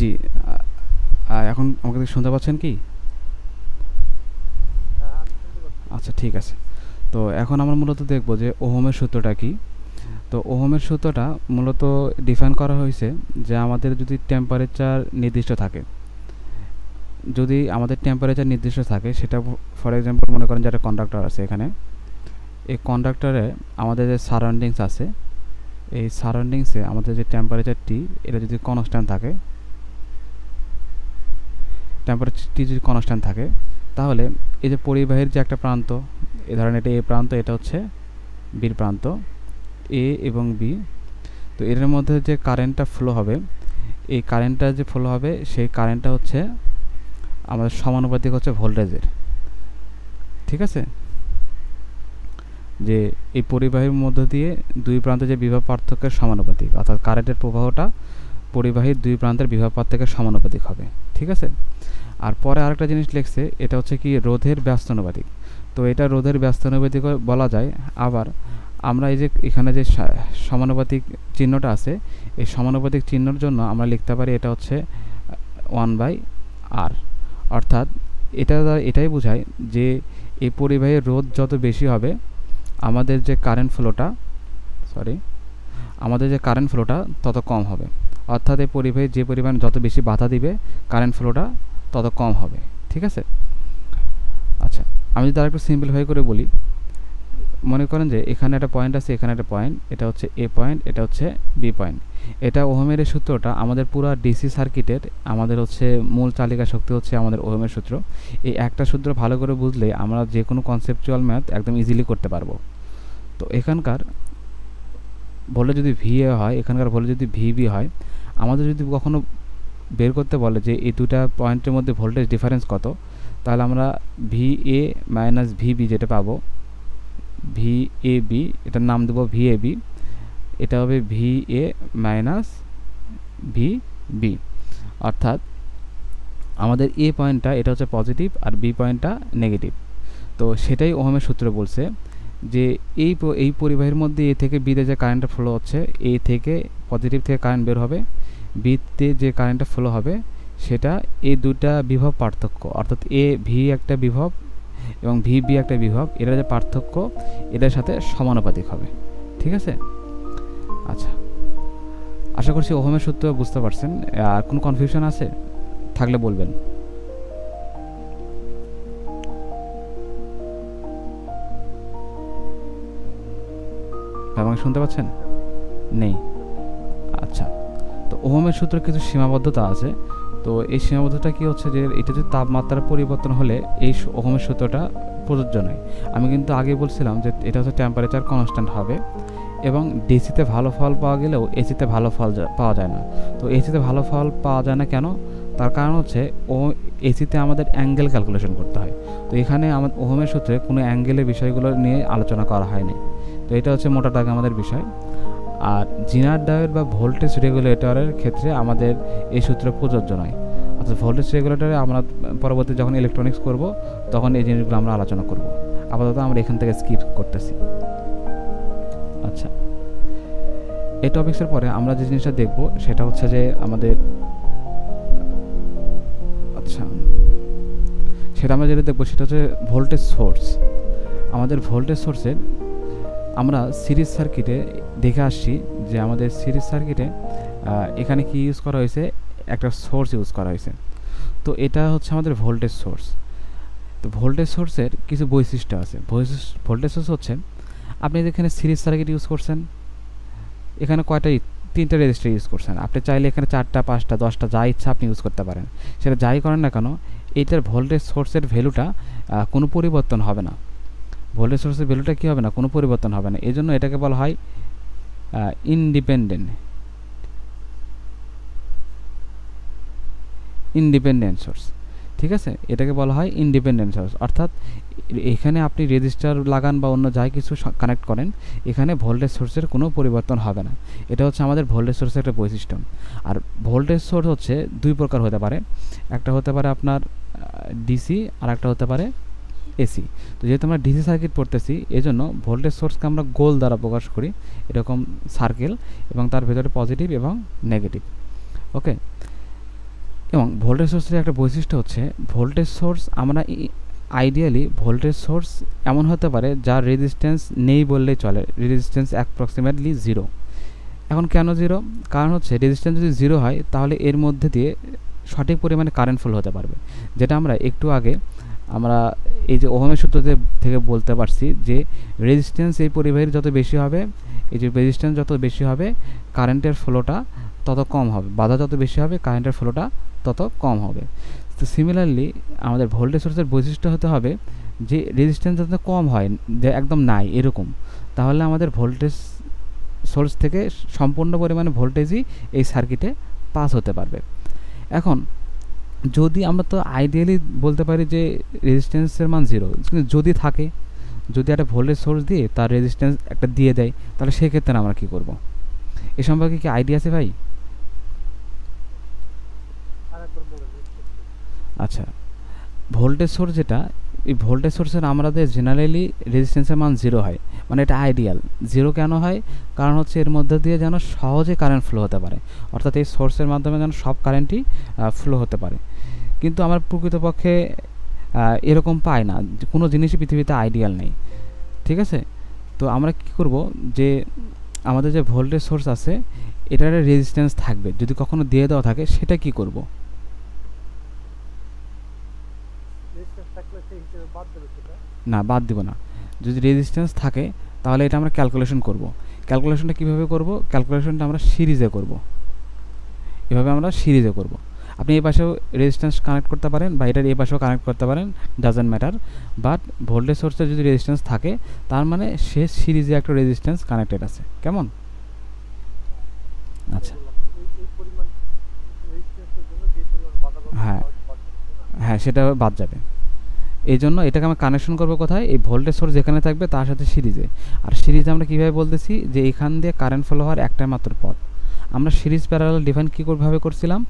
জি। এখন আমাকে শুনতে পাচ্ছেন কি? আচ্ছা, ঠিক আছে। তো এখন আমরা মূলত দেখব যে ওহমের সূত্রটা কি। তো ওহমের সূত্রটা মূলত ডিফাইন করা হয়েছে যে আমাদের যদি টেম্পারেচার নির্দিষ্ট থাকে, যদি আমাদের টেম্পারেচার নির্দিষ্ট থাকে, সেটা ফর এক্সাম্পল মনে করেন যে একটা কন্ডাক্টর আছে এখানে। এই কন্ডাক্টরে আমাদের যে সারাউন্ডিংস আছে, এই সারাউন্ডিংসে আমাদের যে টেম্পারেচারটি, এটা যদি কনস্ট্যান্ট থাকে, টেম্পারেচারটি যদি কনস্ট্যান্ট থাকে, তাহলে এই যে পরিবাহীর যে একটা প্রান্ত, এ ধরেন এটা এ প্রান্ত, এটা হচ্ছে বির প্রান্ত, এ এবং বি। তো এর মধ্যে যে কারেন্টটা ফ্লো হবে, এই কারেন্টটা যে ফ্লো হবে, সেই কারেন্টটা হচ্ছে আমাদের সমানুপাতিক হচ্ছে ভোল্টেজের। ঠিক আছে? যে এই পরিবাহীর মধ্য দিয়ে দুই প্রান্তে যে বিভব পার্থক্যের সমানুপাতিক, অর্থাৎ কারেন্টের প্রবাহটা পরিবাহীর দুই প্রান্তের বিভব পার্থক্যের সমানুপাতিক হবে। ঠিক আছে? আর পরে আরেকটা জিনিস লিখছে, এটা হচ্ছে কি রোধের ব্যস্তানুপাতিক। তো এটা রোধের ব্যস্তানুপাতিক বলা যায়। আবার আমরা এই যে এখানে যে সমানুপাতিক চিহ্নটা আছে, এই সমানুপাতিক চিহ্নর জন্য আমরা লিখতে পারি এটা হচ্ছে 1/r। অর্থাৎ এটা এটাই বোঝায় যে এই পরিবাহীর রোধ যত বেশি হবে, আমাদের যে কারেন্ট ফ্লোটা তত কম হবে। অর্থাৎ এই পরিবাহী যে পরিমাণ যত বেশি বাধা দিবে, কারেন্ট ফ্লোটা তত কম হবে। ঠিক আছে? আচ্ছা, আমি যদি আরেকটু সিম্পলিফাই করে বলি, মনে করেন যে এখানে একটা পয়েন্ট আছে, এখানে একটা পয়েন্ট, এটা হচ্ছে এ পয়েন্ট, এটা হচ্ছে বি পয়েন্ট। এটা ওহমের এই সূত্রটা আমাদের পুরো ডিসি সার্কিটের আমাদের হচ্ছে মূল চালিকা শক্তি হচ্ছে আমাদের ওহমের সূত্র। এই একটা সূত্র ভালো করে বুঝলে আমরা যে কোনো কনসেপচুয়াল ম্যাথ একদম ইজিলি করতে পারবো। তো এখানকার ভোল্টেজ যদি ভিএ হয়, এখানকার ভোল্টেজ যদি ভিবি হয়, আমাদের যদি কখনো বের করতে বলে যে এই দুটা পয়েন্টের মধ্যে ভোল্টেজ ডিফারেন্স কত, তাহলে আমরা ভিএ মাইনাস ভিবি যেটা পাবো, ভিএবি, এটার নাম দেবো ভিএবি, এটা হবে ভিএ মাইনাস ভিবি। অর্থাৎ আমাদের এ পয়েন্টটা এটা হচ্ছে পজিটিভ আর বি পয়েন্টটা নেগেটিভ। তো সেটাই ওহমের সূত্র বলছে যে এই পরিবাহীর মধ্যে এ থেকে বিতে যে কারেন্টটা ফ্লো হচ্ছে, এ থেকে পজিটিভ থেকে কারেন্ট বের হবে, বিতে যে কারেন্টটা ফ্লো হবে সেটা এই দুটা বিভব পার্থক্য, অর্থাৎ এ ভি একটা বিভব এবং ভিবি একটা বিভব, এটার যে পার্থক্য এটার সাথে সমানুপাতিক হবে। ঠিক আছে? আচ্ছা, আশা করছি ওহমের সূত্র বুঝতে পারছেন। আর কোনো কনফিউশন আছে থাকলে বলবেন। আমাকে শুনতে পাচ্ছেন? নেই? আচ্ছা, তো ওহমের সূত্রে কিছু সীমাবদ্ধতা আছে। তো এই সীমাবদ্ধতা কি হচ্ছে যে এটা যে তাপমাত্রার পরিবর্তন হলে এই ওহমের সূত্রটা প্রযোজ্য নয়। আমি কিন্তু আগে বলছিলাম যে এটা হচ্ছে টেম্পারেচার কনস্ট্যান্ট হবে এবং ডিসিতে ভালো ফল পাওয়া গেলেও এসিতে ভালো ফল পাওয়া যায় না। তো এসিতে ভালো ফল পাওয়া যায় না কেন? তার কারণ হচ্ছে এসিতে আমাদের অ্যাঙ্গেল ক্যালকুলেশন করতে হয়। তো এখানে আমাদের ওহমের সূত্রে কোনো অ্যাঙ্গেলের বিষয়গুলো নিয়ে আলোচনা করা হয়নি। তো এটা হচ্ছে মোটা দাগে আমাদের বিষয়। আর জিনার ডায়োড বা ভোল্টেজ রেগুলেটরের ক্ষেত্রে আমাদের এই সূত্র প্রযোজ্য নয়। অর্থাৎ ভোল্টেজ রেগুলেটরে আমরা পরবর্তী যখন ইলেকট্রনিক্স করব তখন এই জিনিসগুলো আমরা আলোচনা করব। আপাতত আমরা এখান থেকে স্কিপ করতেছি। আচ্ছা, এই টপিক্সের পরে আমরা যে জিনিসটা দেখব সেটা হচ্ছে যে আমাদের সেটা আমরা যেটা দেখবো সেটা হচ্ছে ভোল্টেজ সোর্স। আমাদের ভোল্টেজ সোর্সের আমরা সিরিজ সার্কিটে দেখে আসছি যে আমাদের সিরিজ সার্কিটে এখানে কি ইউজ করা হয়েছে, একটা সোর্স ইউজ করা হয়েছে। তো এটা হচ্ছে আমাদের ভোল্টেজ সোর্স। তো ভোল্টেজ সোর্সের কিছু বৈশিষ্ট্য আছে। ভোল্টেজ সোর্স হচ্ছে, আপনি যেখানে সিরিজ সার্কিট ইউজ করছেন, এখানে তিনটা রেজিস্টার ইউজ করছেন, আপনি চাইলে এখানে 4টা 5টা 10টা যা ইচ্ছা আপনি ইউজ করতে পারেন। সেটা যাই করেন না কেন, এইটার ভোল্টেজ সোর্সের ভ্যালুটা কোনো পরিবর্তন হবে না। ভোল্টেজ সোর্সের ভ্যালুটা কী হবে না, কোনো পরিবর্তন হবে না। এই জন্য এটাকে বলা হয় ইন্ডিপেন্ডেন্ট সোর্স। ঠিক আছে? এটাকে বলা হয় ইন্ডিপেন্ডেন্ট সোর্স। অর্থাৎ এখানে আপনি রেজিস্টার লাগান বা অন্য যাই কিছু কানেক্ট করেন, এখানে ভোল্টেজ সোর্সের কোনো পরিবর্তন হবে না। এটা হচ্ছে আমাদের ভোল্টেজ সোর্সের একটা বৈশিষ্ট্য। আর ভোল্টেজ সোর্স হচ্ছে দুই প্রকার হতে পারে। একটা হতে পারে আপনার ডিসি, আর একটা হতে পারে এসি। তো যেহেতু আমরা ডিসি সার্কিট পড়তেছি, এজন্য ভোল্টেজ সোর্সকে আমরা গোল দ্বারা প্রকাশ করি, এরকম সার্কেল, এবং তার ভেতরে পজিটিভ এবং নেগেটিভ। ওকে, এবং ভোল্টেজ সোর্সের একটা বৈশিষ্ট্য হচ্ছে ভোল্টেজ সোর্স আমরা আইডিয়ালি ভোল্টেজ সোর্স এমন হতে পারে যার রেজিস্ট্যান্স নেই বললেই চলে, রেজিস্ট্যান্স অ্যাপ্রক্সিমেটলি জিরো। এখন কেন জিরো? কারণ হচ্ছে রেজিস্ট্যান্স যদি জিরো হয় তাহলে এর মধ্যে দিয়ে সঠিক পরিমাণে কারেন্ট ফ্লো হতে পারবে, যেটা আমরা একটু আগে আমরা এই যে ওহমের সূত্র থেকে বলতে পারছি যে রেজিস্ট্যান্স এই পরিবাহীর যত বেশি হবে, এই যে রেজিস্ট্যান্স যত বেশি হবে কারেন্টের ফ্লোটা তত কম হবে, বাধা যত বেশি হবে কারেন্টের ফ্লোটা তত কম হবে। তো সিমিলারলি আমাদের ভোল্টেজ সোর্সের বৈশিষ্ট্য হতে হবে যে রেজিস্ট্যান্স যাতে কম হয়, যে একদম নাই এরকম, তাহলে আমাদের ভোল্টেজ সোর্স থেকে সম্পূর্ণ পরিমাণে ভোল্টেজই এই সার্কিটে পাস হতে পারবে। এখন যদি আমরা তো আইডিয়ালি বলতে পারি যে রেজিস্ট্যান্সের মান জিরো, কিন্তু যদি থাকে, যদি একটা ভোল্টেজ সোর্স দিয়ে তার রেজিস্ট্যান্স একটা দিয়ে দেয়, তাহলে সেক্ষেত্রে আমরা কী করব? এ সম্পর্কে কি আইডিয়া আছে ভাই? আচ্ছা, ভোল্টেজ সোর্স যেটা, এই ভোল্টেজ সোর্সের আমাদের জেনারেলি রেজিস্ট্যান্সের মান জিরো হয়, মানে এটা আইডিয়াল। জিরো কেন হয়? কারণ হচ্ছে এর মধ্যে দিয়ে যেন সহজে কারেন্ট ফ্লো হতে পারে, অর্থাৎ এই সোর্সের মাধ্যমে যেন সব কারেন্টই ফ্লো হতে পারে। কিন্তু আমার প্রকৃতপক্ষে এরকম পাই না, কোনো জিনিসই পৃথিবীতে আইডিয়াল নেই, ঠিক আছে? তো আমরা কী করব, যে আমাদের যে ভোল্টেজ সোর্স আছে এটার রেজিস্ট্যান্স থাকবে, যদি কখনো দিয়ে দেওয়া থাকে সেটা কি করব? না, বাদ দিব না। যদি রেজিস্ট্যান্স থাকে তাহলে এটা আমরা ক্যালকুলেশন করব। ক্যালকুলেশনটা কীভাবে করব? ক্যালকুলেশনটা আমরা সিরিজে করব, এভাবে আমরা সিরিজে করব। আপনি এই পাশেও রেজিস্ট্যান্স কানেক্ট করতে পারেন বা এটার এই পাশেও কানেক্ট করতে পারেন, ডাজন্ট ম্যাটার। বাট ভোল্টেজ সোর্সের যদি রেজিস্ট্যান্স থাকে তার মানে সে সিরিজে একটা রেজিস্ট্যান্স কানেক্টেড আছে, কেমন? আচ্ছা, হ্যাঁ হ্যাঁ, সেটা বাদ যাবে। এই জন্য এটাকে আমরা কানেকশন করবো কোথায়? এই ভোল্টেজ সোর্স যেখানে থাকবে তার সাথে সিরিজে। আর সিরিজে আমরা কীভাবে বলতেছি যে এখান দিয়ে কারেন্ট ফ্লো হওয়ার একটাই মাত্র পথ। আমরা সিরিজ প্যারালাল ডিফাইন কীভাবে করছিলাম,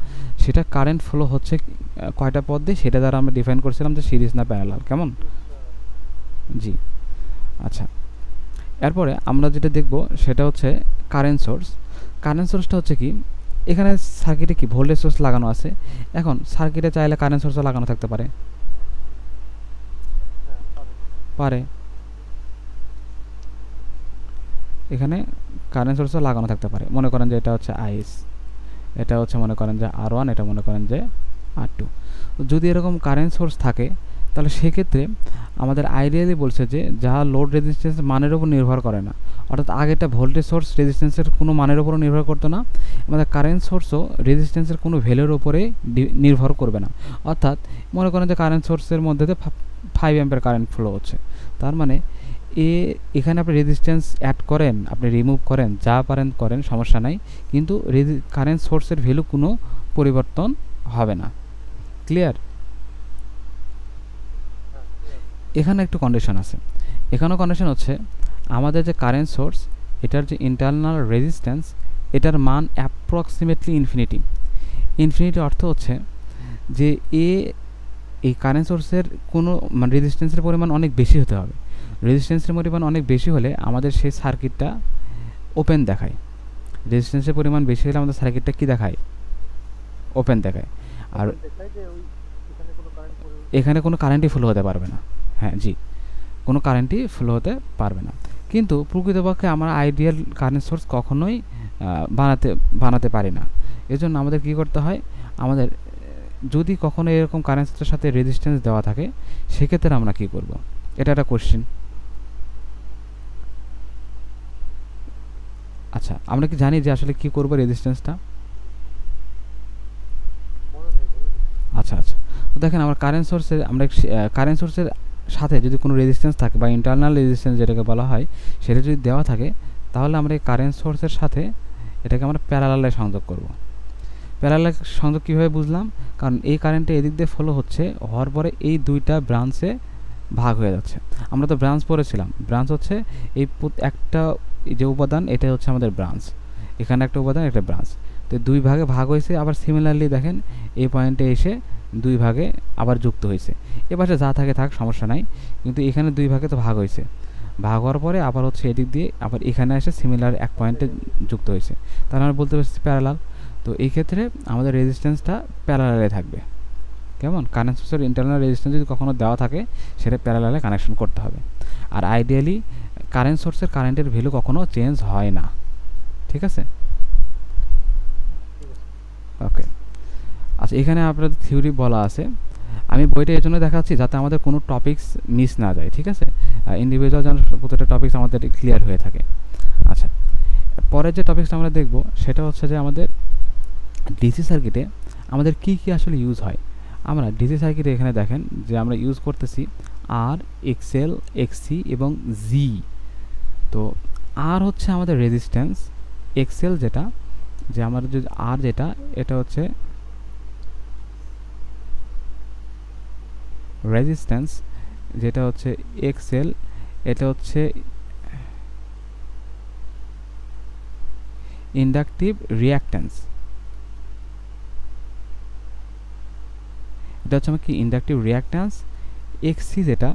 সেটা কারেন্ট ফ্লো হচ্ছে কয়টা পথ দিয়ে সেটা দ্বারা আমরা ডিফাইন করছিলাম যে সিরিজ না প্যারালাল, কেমন? জি, আচ্ছা। এরপরে আমরা যেটা দেখব সেটা হচ্ছে কারেন্ট সোর্স। কারেন্ট সোর্সটা হচ্ছে কি, এখানে সার্কিটে কি ভোল্টেজ সোর্স লাগানো আছে, এখন সার্কিটে চাইলে কারেন্ট সোর্সও লাগানো থাকতে পারে, পারে। এখানে কারেন্ট সোর্সও লাগানো থাকতে পারে, মনে করেন যে এটা হচ্ছে আইস, এটা হচ্ছে মনে করেন যে R1, এটা মনে করেন যে R2। যদি এরকম কারেন্ট সোর্স থাকে তাহলে সেক্ষেত্রে আমাদের আইডিয়ালি বলছে যে যা লোড রেজিস্ট্যান্স মানের উপর নির্ভর করে না, অর্থাৎ আগেটা ভোল্টেজ সোর্স রেজিস্ট্যান্সের কোনো মানের উপরও নির্ভর করতো না, আমাদের কারেন্ট সোর্সও রেজিস্ট্যান্সের কোনো ভ্যালুর উপরে নির্ভর করবে না। অর্থাৎ মনে করেন যে কারেন্ট সোর্সের মধ্যে 5 অ্যাম্পিয়ার কারেন্ট ফ্লো হচ্ছে, তার মানে এখানে আপনি রেজিস্ট্যান্স অ্যাড করেন, আপনি রিমুভ করেন, যা পারেন করেন, সমস্যা নাই, কিন্তু কারেন্ট সোর্সের ভ্যালু কোনো পরিবর্তন হবে না। ক্লিয়ার? এখানে একটু কন্ডিশন আছে। এখানেও কন্ডিশন হচ্ছে আমাদের যে কারেন্ট সোর্স এটার যে ইন্টারনাল রেজিস্ট্যান্স এটার মান অ্যাপ্রক্সিমেটলি ইনফিনিটি। ইনফিনিটি অর্থ হচ্ছে যে এই কারেন্ট সোর্সের কোনো মানে রেজিস্ট্যান্সের পরিমাণ অনেক বেশি হতে হবে। রেজিস্ট্যান্সের পরিমাণ অনেক বেশি হলে আমাদের সেই সার্কিটটা ওপেন দেখায়, রেজিস্ট্যান্সের পরিমাণ বেশি হলে আমাদের সার্কিটটা কী দেখায়? ওপেন দেখায়। আর এখানে কোনো কারেন্টই ফ্লো হতে পারবে না। হ্যাঁ জি, কোনো কারেন্টই ফ্লো হতে পারবে না। কিন্তু প্রকৃতপক্ষে আমরা আইডিয়াল কারেন্ট সোর্স কখনোই বানাতে পারি না। এজন্য আমাদের কী করতে হয়, আমাদের যদি কখনো এরকম কারেন্ট সোর্সের সাথে রেজিস্ট্যান্স দেওয়া থাকে সেক্ষেত্রে আমরা কী করব? এটা একটা কোশ্চেন। আচ্ছা, আমরা কি জানি যে আসলে কী করবো রেজিস্ট্যান্সটা? আচ্ছা আচ্ছা, দেখেন আমরা কারেন্ট সোর্সের সাথে যদি কোনো রেজিস্ট্যান্স থাকে বা ইন্টারনাল রেজিস্ট্যান্স যেটাকে বলা হয় সেটা যদি দেওয়া থাকে তাহলে আমরা এই কারেন্ট সোর্সের সাথে এটাকে আমরা প্যারালালে সংযোগ করব। প্যারালাল সংযোগ কীভাবে বুঝলাম? কারণ এই কারেন্টে এদিক দিয়ে ফলো হওয়ার পরে এই দুইটা ব্রাঞ্চে ভাগ হয়ে যাচ্ছে। আমরা তো ব্রাঞ্চ পড়েছিলাম, ব্রাঞ্চ হচ্ছে এই একটা যে উপাদান এটা হচ্ছে আমাদের ব্রাঞ্চ, এখানে একটা উপাদান, একটা ব্রাঞ্চ, তো দুই ভাগে ভাগ হয়েছে। আবার সিমিলারলি দেখেন এই পয়েন্টে এসে দুই ভাগে আবার যুক্ত হয়েছে। এ পাশে যা থাকে থাক, সমস্যা নাই, কিন্তু এখানে দুই ভাগে তো ভাগ হয়েছে, ভাগ হওয়ার পরে আবার হচ্ছে এদিক দিয়ে আবার এখানে এসে সিমিলার এক পয়েন্টে যুক্ত হয়েছে, তাহলে আমরা বলতে পারছি প্যারালাল। তো এই ক্ষেত্রে আমাদের রেজিস্ট্যান্সটা প্যারালালে থাকবে। কেমন? কারেন্ট সোর্সের ইন্টারনাল রেজিস্ট্যান্স যদি কখনো দেওয়া থাকে সেটা প্যারালালে কানেকশন করতে হবে। আর আইডিয়ালি কারেন্ট সোর্সের কারেন্টের ভ্যালু কখনো চেঞ্জ হয় না। ঠিক আছে? ওকে, আচ্ছা এখানে আপনাদের থিওরি বলা আছে, আমি বইটা এই জন্য দেখাচ্ছি যাতে আমাদের কোনো টপিকস মিস না যায়। ঠিক আছে? ইন্ডিভিজুয়াল যেন প্রত্যেকটা টপিকস আমাদের ক্লিয়ার হয়ে থাকে। আচ্ছা, পরের যে টপিকসটা আমরা দেখব সেটা হচ্ছে যে আমাদের ডিসি সার্কিটে আমাদের কি কি আসলে ইউজ হয়। আমরা ডিসি সার্কিটে এখানে দেখেন যে আমরা ইউজ করতেছি আর, এক্সএল, এক্সসি এবং জি। তো আর হচ্ছে আমাদের রেজিস্ট্যান্স, এক্সএল যেটা, যে আমাদের যদি আর যেটা, এটা হচ্ছে রেজিস্ট্যান্স, যেটা হচ্ছে এক্সএল, এটা হচ্ছে ইন্ডাকটিভ রিঅ্যাক্ট্যান্স। এটা হচ্ছে আমার কি ইন্ডাকটিভ রিঅ্যাক্ট্যান্স। এক্সসি যেটা,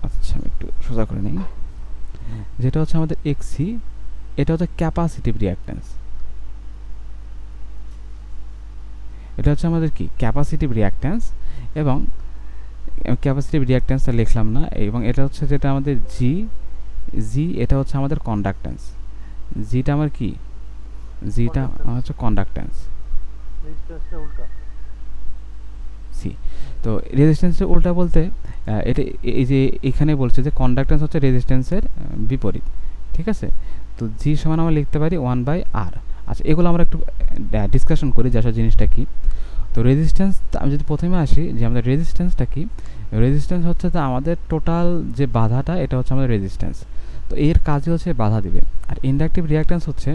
আচ্ছা আমি একটু সোজা করে নিই, যেটা হচ্ছে আমাদের এক্সসি, এটা হচ্ছে ক্যাপাসিটিভ রিঅ্যাক্ট্যান্স। এটা হচ্ছে আমাদের কি ক্যাপাসিটিভ রিঅ্যাক্ট্যান্স, এবং ক্যাপাসিটিভ রিঅ্যাক্ট্যান্সটা লিখলাম না। এবং এটা হচ্ছে যেটা আমাদের জি, এটা হচ্ছে আমাদের কন্ডাক্ট্যান্স। জিটা আমার কি, জিটা হচ্ছে কন্ডাক্ট্যান্স। সি, তো রেজিস্ট্যান্সের উল্টা বলতে এটা এই যে এখানে বলছে যে কন্ডাক্ট্যান্স হচ্ছে রেজিস্ট্যান্সের বিপরীত। ঠিক আছে? তো জি সমান আমরা লিখতে পারি 1/r। আচ্ছা, এগুলো আমরা একটু ডিসকাশন করি যে আসলে জিনিসটা কি। তো রেজিস্ট্যান্স, আমি যদি প্রথমে আসি যে আমাদের রেজিস্ট্যান্সটা কি, রেজিস্ট্যান্স হচ্ছে তো আমাদের টোটাল যে বাধাটা, এটা হচ্ছে আমাদের রেজিস্ট্যান্স। তো এর কাজই হচ্ছে বাধা দিবে। আর ইন্ডাকটিভ রিঅ্যাক্ট্যান্স হচ্ছে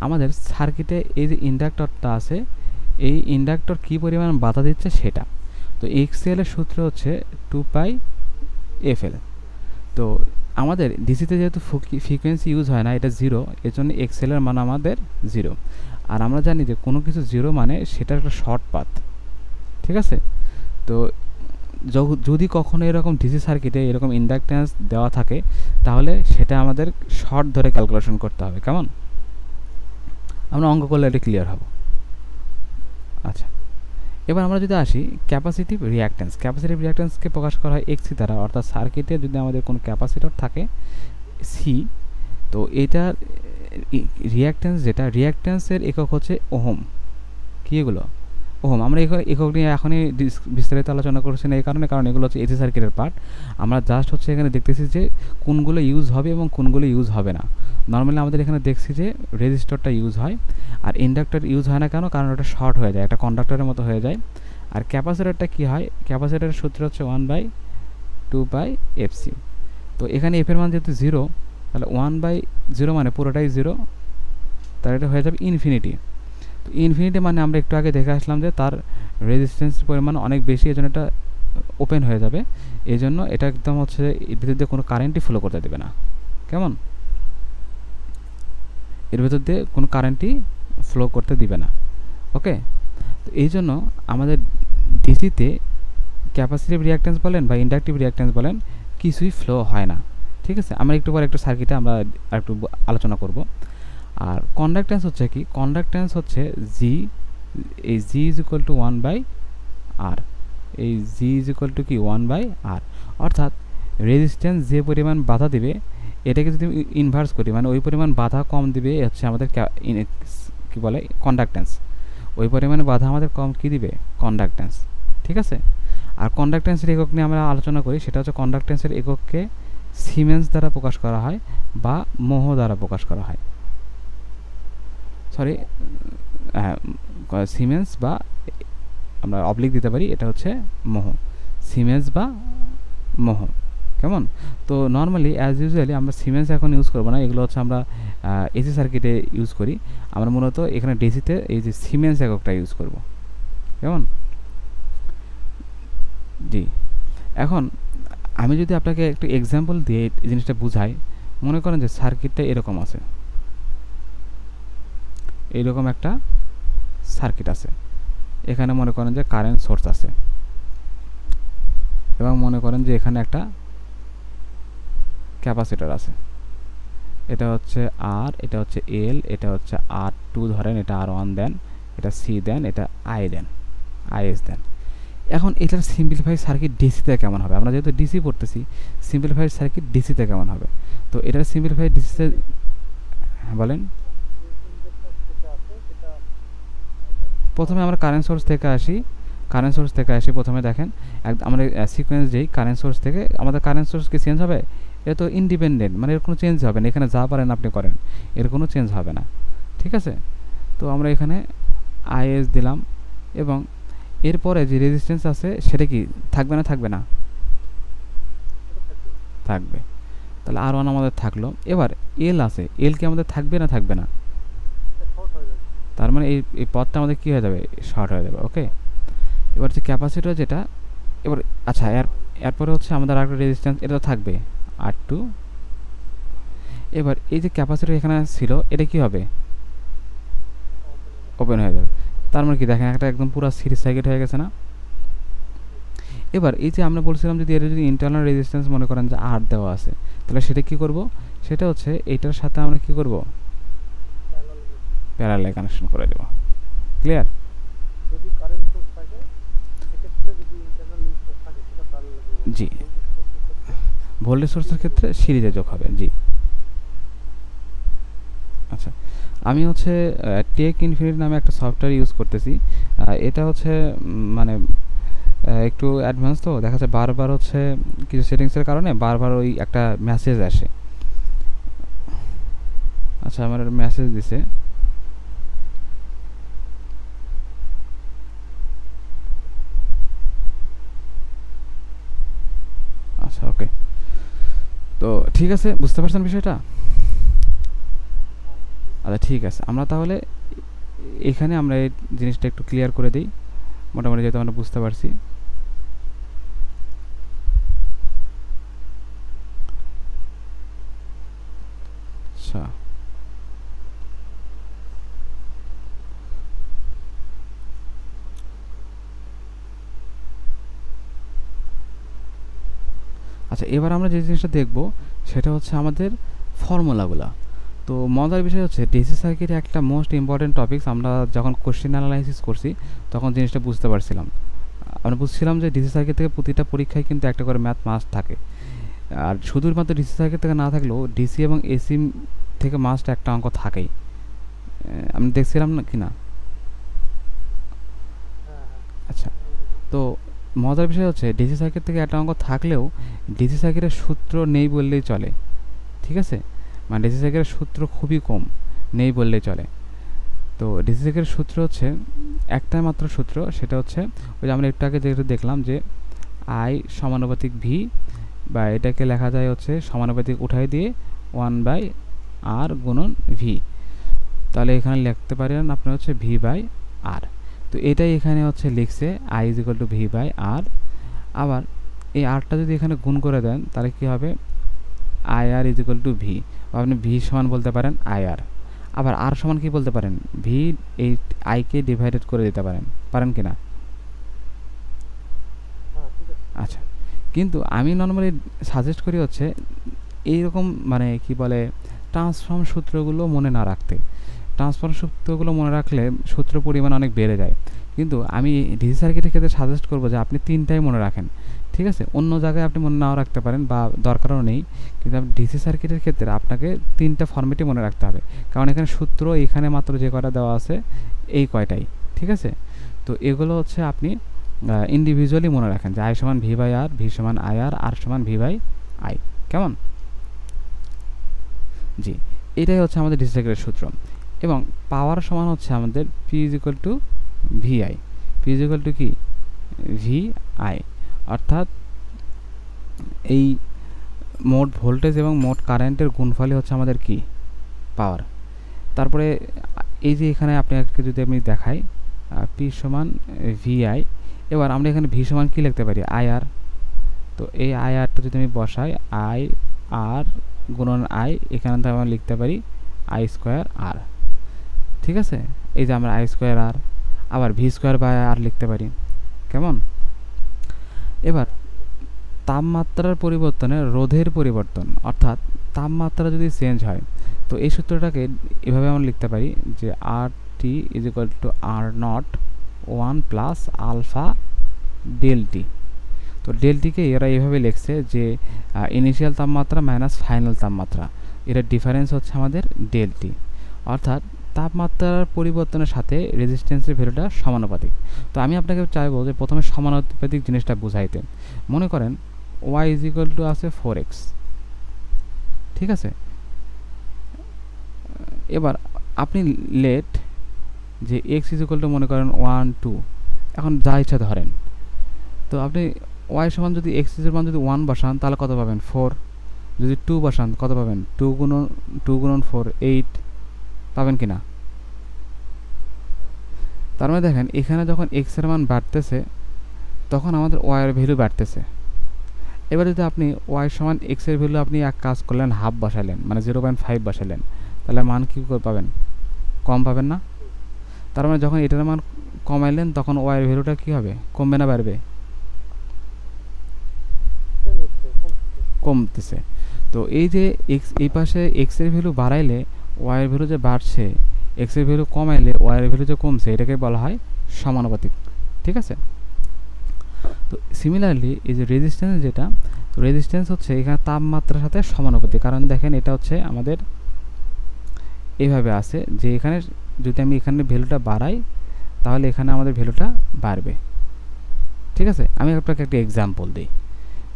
আমাদের সার্কিটে এই যে ইন্ডাক্টরটা আছে, এই ইন্ডাক্টর কী পরিমাণ বাধা দিচ্ছে সেটা। তো এক্সএল এর সূত্র হচ্ছে 2πfl। তো আমাদের ডিসিতে যেহেতু ফ্রিকোয়েন্সি ইউজ হয় না, এটা 0, এর জন্য এক্সএল এর মান আমাদের 0। আর আমরা জানি যে কোনো কিছু 0 মানে সেটার একটা শর্ট পাথ। ঠিক আছে? তো যদি কখনো এরকম ডিসি সার্কিটে এরকম ইন্ডাকট্যান্স দেওয়া থাকে, তাহলে সেটা আমাদের শর্ট ধরে ক্যালকুলেশন করতে হবে। কেমন? আমরা অঙ্ক করলে এটা ক্লিয়ার হব। আচ্ছা, এবার আমরা যদি আসি ক্যাপাসিটিভ রিঅ্যাক্ট্যান্স। ক্যাপাসিটিভ রিঅ্যাক্ট্যান্সকে প্রকাশ করা হয় এক্সি দ্বারা, অর্থাৎ সার্কিটে যদি আমাদের কোনো ক্যাপাসিটর থাকে সি, তো এটার রিঅ্যাক্ট্যান্স, যেটা রিঅ্যাক্ট্যান্সের একক হচ্ছে ওহম। কী এগুলো? ওহম। আমরা একক নিয়ে এখনই বিস্তারিত আলোচনা করছি না, এই কারণে, কারণ এগুলো হচ্ছে এসি সার্কিটের পার্ট। আমরা জাস্ট হচ্ছে এখানে দেখতেছি যে কোনগুলো ইউজ হবে এবং কোনগুলো ইউজ হবে না। নর্মালি আমাদের এখানে দেখছি যে রেজিস্টরটা ইউজ হয়, আর ইন্ডাক্টর ইউজ হয় না। কেন? কারণ ওটা শর্ট হয়ে যায়, একটা কন্ডাক্টরের মতো হয়ে যায়। আর ক্যাপাসিটরটা কী হয়? ক্যাপাসিটরের সূত্র হচ্ছে 1/2πfc। তো এখানে এফের মান যেহেতু 0, তাহলে 1/0 মানে পুরোটাই 0, তাহলে এটা হয়ে যাবে ইনফিনিটি। তো ইনফিনিটি মানে আমরা একটু আগে দেখে আসলাম যে তার রেজিস্ট্যান্সের পরিমাণ অনেক বেশি, এই জন্য এটা ওপেন হয়ে যাবে। এই জন্য এটা একদম হচ্ছে এর ভিতর দিয়ে কোনো কারেন্টই ফ্লো করতে দেবে না। কেমন? এর ভিতর দিয়ে কোনো কারেন্টই ফ্লো করতে দিবে না। ওকে, তো এই জন্য আমাদের ডিসিতে ক্যাপাসিটিভ রিঅ্যাক্ট্যান্স বলেন বা ইন্ডাকটিভ রিঅ্যাক্ট্যান্স বলেন, কিছুই ফ্লো হয় না। ঠিক আছে? আমরা একটু পরে একটা সার্কিটে আমরা একটু আলোচনা করব। আর কন্ডাক্ট্যান্স হচ্ছে কি? কন্ডাক্ট্যান্স হচ্ছে জি, এই জি ইজ ইকুয়াল টু 1/r। এই জি ইজ ইকুয়াল টু কি 1/r, অর্থাৎ রেজিস্ট্যান্স যে পরিমাণ বাধা দিবে এটাকে যদি ইনভার্স করি, মানে ওই পরিমাণ বাধা কম দিবে হচ্ছে আমাদের কি বলে কন্ডাক্ট্যান্স। ওই পরিমাণে বাধা আমাদের কম কি দিবে? কন্ডাক্ট্যান্স। ঠিক আছে? আর কন্ডাক্ট্যান্সের একক নিয়ে আমরা আলোচনা করি, সেটা হচ্ছে কন্ডাক্ট্যান্সের একককে সিমেন্স দ্বারা প্রকাশ করা হয় বা মোহ দ্বারা প্রকাশ করা হয়। সরি, সিমেন্স বা আমরা অবলিক দিতে পারি, এটা হচ্ছে মোহ, সিমেন্স বা মোহ। কেমন? তো নর্মালি অ্যাজ ইউজুয়ালি আমরা সিমেন্স এখন ইউজ করবো না, এগুলো হচ্ছে আমরা এসি সার্কিটে ইউজ করি। আমরা মূলত এখানে ডিসিতে এই যে সিমেন্স এককটা ইউজ করব। কেমন? জি, এখন আমি যদি আপনাকে একটু এক্সাম্পল দিয়ে এই জিনিসটা বুঝাই, মনে করেন যে সার্কিটটা এরকম আছে, এইরকম একটা সার্কিট আছে। এখানে মনে করেন যে কারেন্ট সোর্স আছে, এবং মনে করেন যে এখানে একটা ক্যাপাসিটর আছে। এটা হচ্ছে আর, এটা হচ্ছে এল, এটা হচ্ছে R2 ধরেন, এটা R1 দেন, এটা সি দেন, এটা আই দেন, আইএস দেন। এখন এটার সিম্পলিফাই সার্কিট ডিসিতে কেমন হবে? আমরা যেহেতু ডিসি পড়তেছি, সিম্পলিফাইড সার্কিট ডিসিতে কেমন হবে? তো এটার সিম্পলিফাইড ডিসিতে বলেন। প্রথমে আমরা কারেন্ট সোর্স থেকে আসি, প্রথমে দেখেন আমরা সিকোয়েন্স যেই কারেন্ট সোর্স থেকে, আমাদের কারেন্ট সোর্স কি চেঞ্জ হবে? এটা তো ইন্ডিপেন্ডেন্ট, মানে এর কোনো চেঞ্জ হবে না, এখানে যা পারেন আপনি করেন, এর কোনো চেঞ্জ হবে না, ঠিক আছে? তো আমরা এখানে আইএস দিলাম, এবং এরপরে যে রেজিস্ট্যান্স আছে সেটা কি থাকবে না থাকবে না? থাকবে। তাহলে R1 আমাদের থাকলো। এবার এল আছে, এল কি আমাদের থাকবে না থাকবে না? তার মানে এই পথটা আমাদের কী হয়ে যাবে? শর্ট হয়ে যাবে। ওকে, এবার যে ক্যাপাসিটর যেটা, এবার আচ্ছা এরপরে হচ্ছে আমাদের আরেকটা রেজিস্ট্যান্স, এটা তো থাকবে R2। এবার এই যে ক্যাপাসিটর এখানে ছিল, এটা কি হবে? ওপেন হয়ে যাবে। তার মানে কি দেখেন, একটা একদম পুরো সিরিজ সার্কিট হয়ে গেছে না? এবার এই যে আমরা বলছিলাম যদি এর যদি ইন্টারনাল রেজিস্ট্যান্স মনে করেন যে R দেওয়া আছে, তাহলে সেটা কি করব? সেটা হচ্ছে এইটার সাথে আমরা কি করব? প্যারালাল কানেকশন করে দেব। ক্লিয়ার? জি, ভোল্টেজ সোর্সের ক্ষেত্রে সিরিজে যোগ হবে। জি, আচ্ছা, আমি হচ্ছে টেক ইনফিনিটি নামে একটা সফটওয়্যার ইউজ করতেছি। এটা হচ্ছে মানে একটু অ্যাডভান্স, তো দেখা যাচ্ছে বারবার হচ্ছে কিছু সেটিংসের কারণে বারবার ওই একটা মেসেজ আসে। আচ্ছা, আমার মেসেজ দিছে। আচ্ছা, ওকে, তো ঠিক আছে, বুঝতে পারছেন বিষয়টা? আচ্ছা, ঠিক আছে, আমরা তাহলে এখানে আমরা এই জিনিসটা একটু ক্লিয়ার করে দিই, মোটামুটি যেহেতু আমরা বুঝতে পারছি। আচ্ছা, আচ্ছা, এবার আমরা যে জিনিসটা দেখব সেটা হচ্ছে আমাদের ফর্মুলাগুলা। তো মজার বিষয় হচ্ছে ডিসি সার্কিটে একটা মোস্ট ইম্পর্টেন্ট টপিকস, আমরা যখন কোশ্চেন অ্যানালাইসিস করছি তখন জিনিসটা বুঝতে পারছিলাম। আমরা বুঝছিলাম যে ডিসি সার্কিট থেকে প্রতিটা পরীক্ষায় কিন্তু একটা করে ম্যাথ মাস্ট থাকে, আর শুধুমাত্র ডিসি সার্কিট থেকে না থাকলেও ডিসি এবং এসি থেকে মাস্ট একটা অঙ্ক থাকেই। আমি দেখছিলাম না কি না? আচ্ছা, তো মজার বিষয় হচ্ছে ডিসি সার্কিট থেকে একটা অঙ্ক থাকলেও ডিসি সার্কিটের সূত্র নেই বললেই চলে, ঠিক আছে? মানে ডিসি সার্কিটের সূত্র খুবই কম, নেই বললেই চলে। তো ডিসি সার্কিটের সূত্র হচ্ছে একটাই মাত্র সূত্র, সেটা হচ্ছে ওই যে আমরা একটু আগে যেটা দেখলাম যে আই সমানুপাতিক ভি, বা এটাকে লেখা যায় হচ্ছে সমানুপাতিক উঠাই দিয়ে 1/r গুণন ভি। তাহলে এখানে লিখতে পারেন আপনার হচ্ছে V/r। তো এটাই এখানে হচ্ছে লিখছে I = V/r। আবার এই আরটা যদি এখানে গুণ করে দেন তাহলে কি হবে? IR = V, বা আপনি V সমান বলতে পারেন IR। আবার R সমান কি বলতে পারেন? V এই I কে ডিভাইডেড করে দিতে পারেন কি না? আচ্ছা, কিন্তু আমি নর্মালি সাজেস্ট করি হচ্ছে এইরকম মানে কি বলে ট্রান্সফর্ম সূত্রগুলো মনে না রাখতে। ট্রান্সফর্ম সূত্রগুলো মনে রাখলে সূত্র পরিমাণ অনেক বেড়ে যায়, কিন্তু আমি ডিসি সার্কিটের ক্ষেত্রে সাজেস্ট করবো যে আপনি তিনটাই মনে রাখেন, ঠিক আছে? অন্য জায়গায় আপনি মনে নাও রাখতে পারেন বা দরকারও নেই, কিন্তু ডিসি সার্কিটের ক্ষেত্রে আপনাকে তিনটা ফর্মেটই মনে রাখতে হবে, কারণ এখানে সূত্র এখানে মাত্র যে কয়টা দেওয়া আছে এই কয়টাই, ঠিক আছে? তো এগুলো হচ্ছে আপনি ইন্ডিভিজুয়ালি মনে রাখেন যে I সমান V/r, V সমান IR, R সমান V/I। কেমন? জি, এটাই হচ্ছে আমাদের ডিসি সার্কিটের সূত্র। এবং পাওয়ার সমান হচ্ছে আমাদের P = VI। P = কি? VI, অর্থাৎ এই মোট ভোল্টেজ এবং মোট কারেন্টের গুণফলই হচ্ছে আমাদের কি? পাওয়ার। তারপরে এই যে এখানে আপনাকে যদি আমি দেখাই P সমান VI, এবার আমরা এখানে V সমান কি লিখতে পারি? IR। তো এই IRটা যদি আমি বসাই IR গুণন I, এখানে তো আমরা লিখতে পারি I²R, ঠিক আছে? এই যে আমরা I²R, আবার V²/R লিখতে পারি। কেমন? এবার তাপমাত্রার পরিবর্তনে রোধের পরিবর্তন, অর্থাৎ তাপমাত্রা যদি চেঞ্জ হয়, তো এই সূত্রটাকে এভাবে আমরা লিখতে পারি যে R T is equal to R naught 1 plus alpha delta. তো ডেল টিকে এরা এইভাবে লিখছে যে ইনিশিয়াল তাপমাত্রা মাইনাস ফাইনাল তাপমাত্রা, এর ডিফারেন্স হচ্ছে আমাদের ডেল টি, অর্থাৎ তাপমাত্রার পরিবর্তনের সাথে রেজিস্ট্যান্সের ভ্যালুটা সমানুপাতিক। তো আমি আপনাকে চাইবো যে প্রথমে সমানুপাতিক জিনিসটা বুঝাইতে। মনে করেন y ইজ ইকুয়াল টু আছে 4x, ঠিক আছে। এবার আপনি লেট যে x ইজ ইকুয়াল টু মনে করেন 1 2, এখন যা ইচ্ছা ধরেন। তো আপনি y সমান যদি x এর মান যদি 1 বসান তাহলে কত পাবেন 4, যদি 2 বসান কত পাবেন 2 গুণন 4 8 পাবেন কিনা। তার মানে দেখেন এখানে যখন x এর মান বাড়তেছে তখন আমাদের y এর ভ্যালু বাড়তেছে। এবার যদি আপনি y সমান x এর ভ্যালু আপনি এক কাজ করলেন, হাফ বসালেন মানে 0.5 বসালেন, তাহলে মান কি করে পাবেন, কম পাবেন না। তার মানে যখন এটার মান কমাইলেন তখন y এর ভ্যালুটা কি হবে, কমবে না বাড়বে, কমতেছে। তো এই যে x এই পাশে x এর ভ্যালু বাড়াইলে y এর ভ্যালু যে বাড়ছে, x এর ভ্যালু কমাইলে y এর ভ্যালু যে কমছে, এটাকে বলা হয় সমানুপাতিক, ঠিক আছে। তো সিমিলারলি এই যে রেজিস্ট্যান্স, যেটা রেজিস্ট্যান্স হচ্ছে এখানে তাপমাত্রার সাথে সমানুপাতিক, কারণ দেখেন এটা হচ্ছে আমাদের এইভাবে আছে যে এখানে যদি আমি এখানে ভ্যালুটা বাড়াই তাহলে এখানে আমাদের ভ্যালুটা বাড়বে, ঠিক আছে। আমি আপনাকে একটা এক্সাম্পল দিই।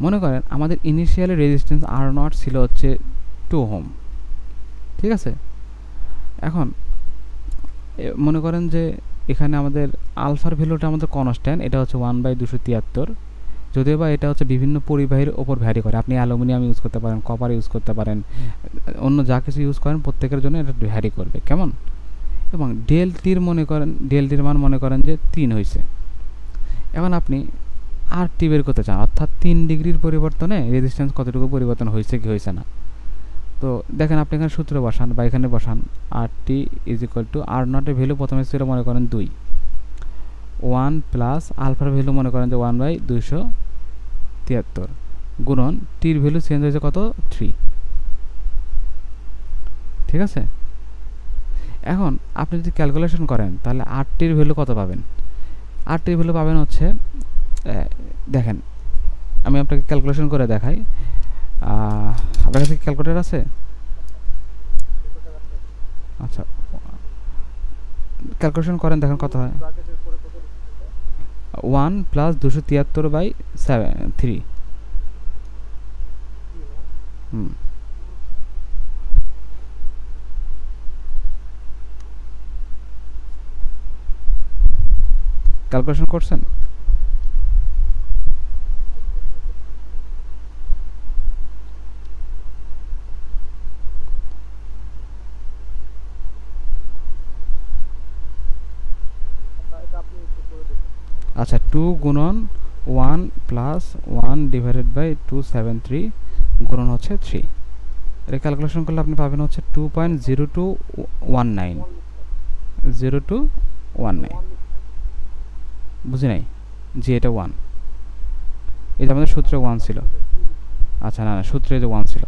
মনে করেন আমাদের ইনিশিয়ালি রেজিস্ট্যান্স আর নট ছিল হচ্ছে 2 ওহম, ঠিক আছে। এখন মনে করেন যে এখানে আমাদের আলফার ভ্যালুটা আমাদের কনস্ট্যান্ট, এটা হচ্ছে 1/273, যদিও বা এটা হচ্ছে বিভিন্ন পরিবাহীর ওপর ভ্যারি করে। আপনি অ্যালুমিনিয়াম ইউজ করতে পারেন, কপার ইউজ করতে পারেন, অন্য যা কিছু ইউজ করেন প্রত্যেকের জন্য এটা ভ্যারি করবে, কেমন। এবং ডেল টির মান মনে করেন যে 3 হয়েছে। এখন আপনি আর টি বের করতে চান, অর্থাৎ 3 ডিগ্রির পরিবর্তনে রেজিস্ট্যান্স কতটুকু পরিবর্তন হয়েছে কি হয়েছে না। তো দেখেন আপনি এখানে সূত্র বসান বা এখানে বসান, R T is equal to R নটের ভ্যালু প্রথমে ছিল মনে করেন 2, 1 প্লাস আলফার ভ্যালু মনে করেন যে 1/273 গুণন টির ভ্যালু চেঞ্জ হয়েছে কত 3, ঠিক আছে। এখন আপনি যদি ক্যালকুলেশন করেন তাহলে আর টির ভ্যালু কত পাবেন, আর টির ভ্যালু পাবেন হচ্ছে, দেখেন আমি আপনাকে ক্যালকুলেশন করে দেখাই। আপনার কাছে ক্যালকুলেটর আছে? আচ্ছা ক্যালকুলেশন করেন, দেখেন কত হয়। 1 প্লাস 273/3, ক্যালকুলেশন করছেন? আচ্ছা 2 গুণন 1 প্লাস 1/273 গুণন হচ্ছে 3, এটা ক্যালকুলেশন করলে আপনি পাবেন হচ্ছে 2.0219 বুঝি নাই জি, এটা 1, এটা আমাদের সূত্রে 1 ছিল। আচ্ছা না সূত্রে যে 1 ছিল।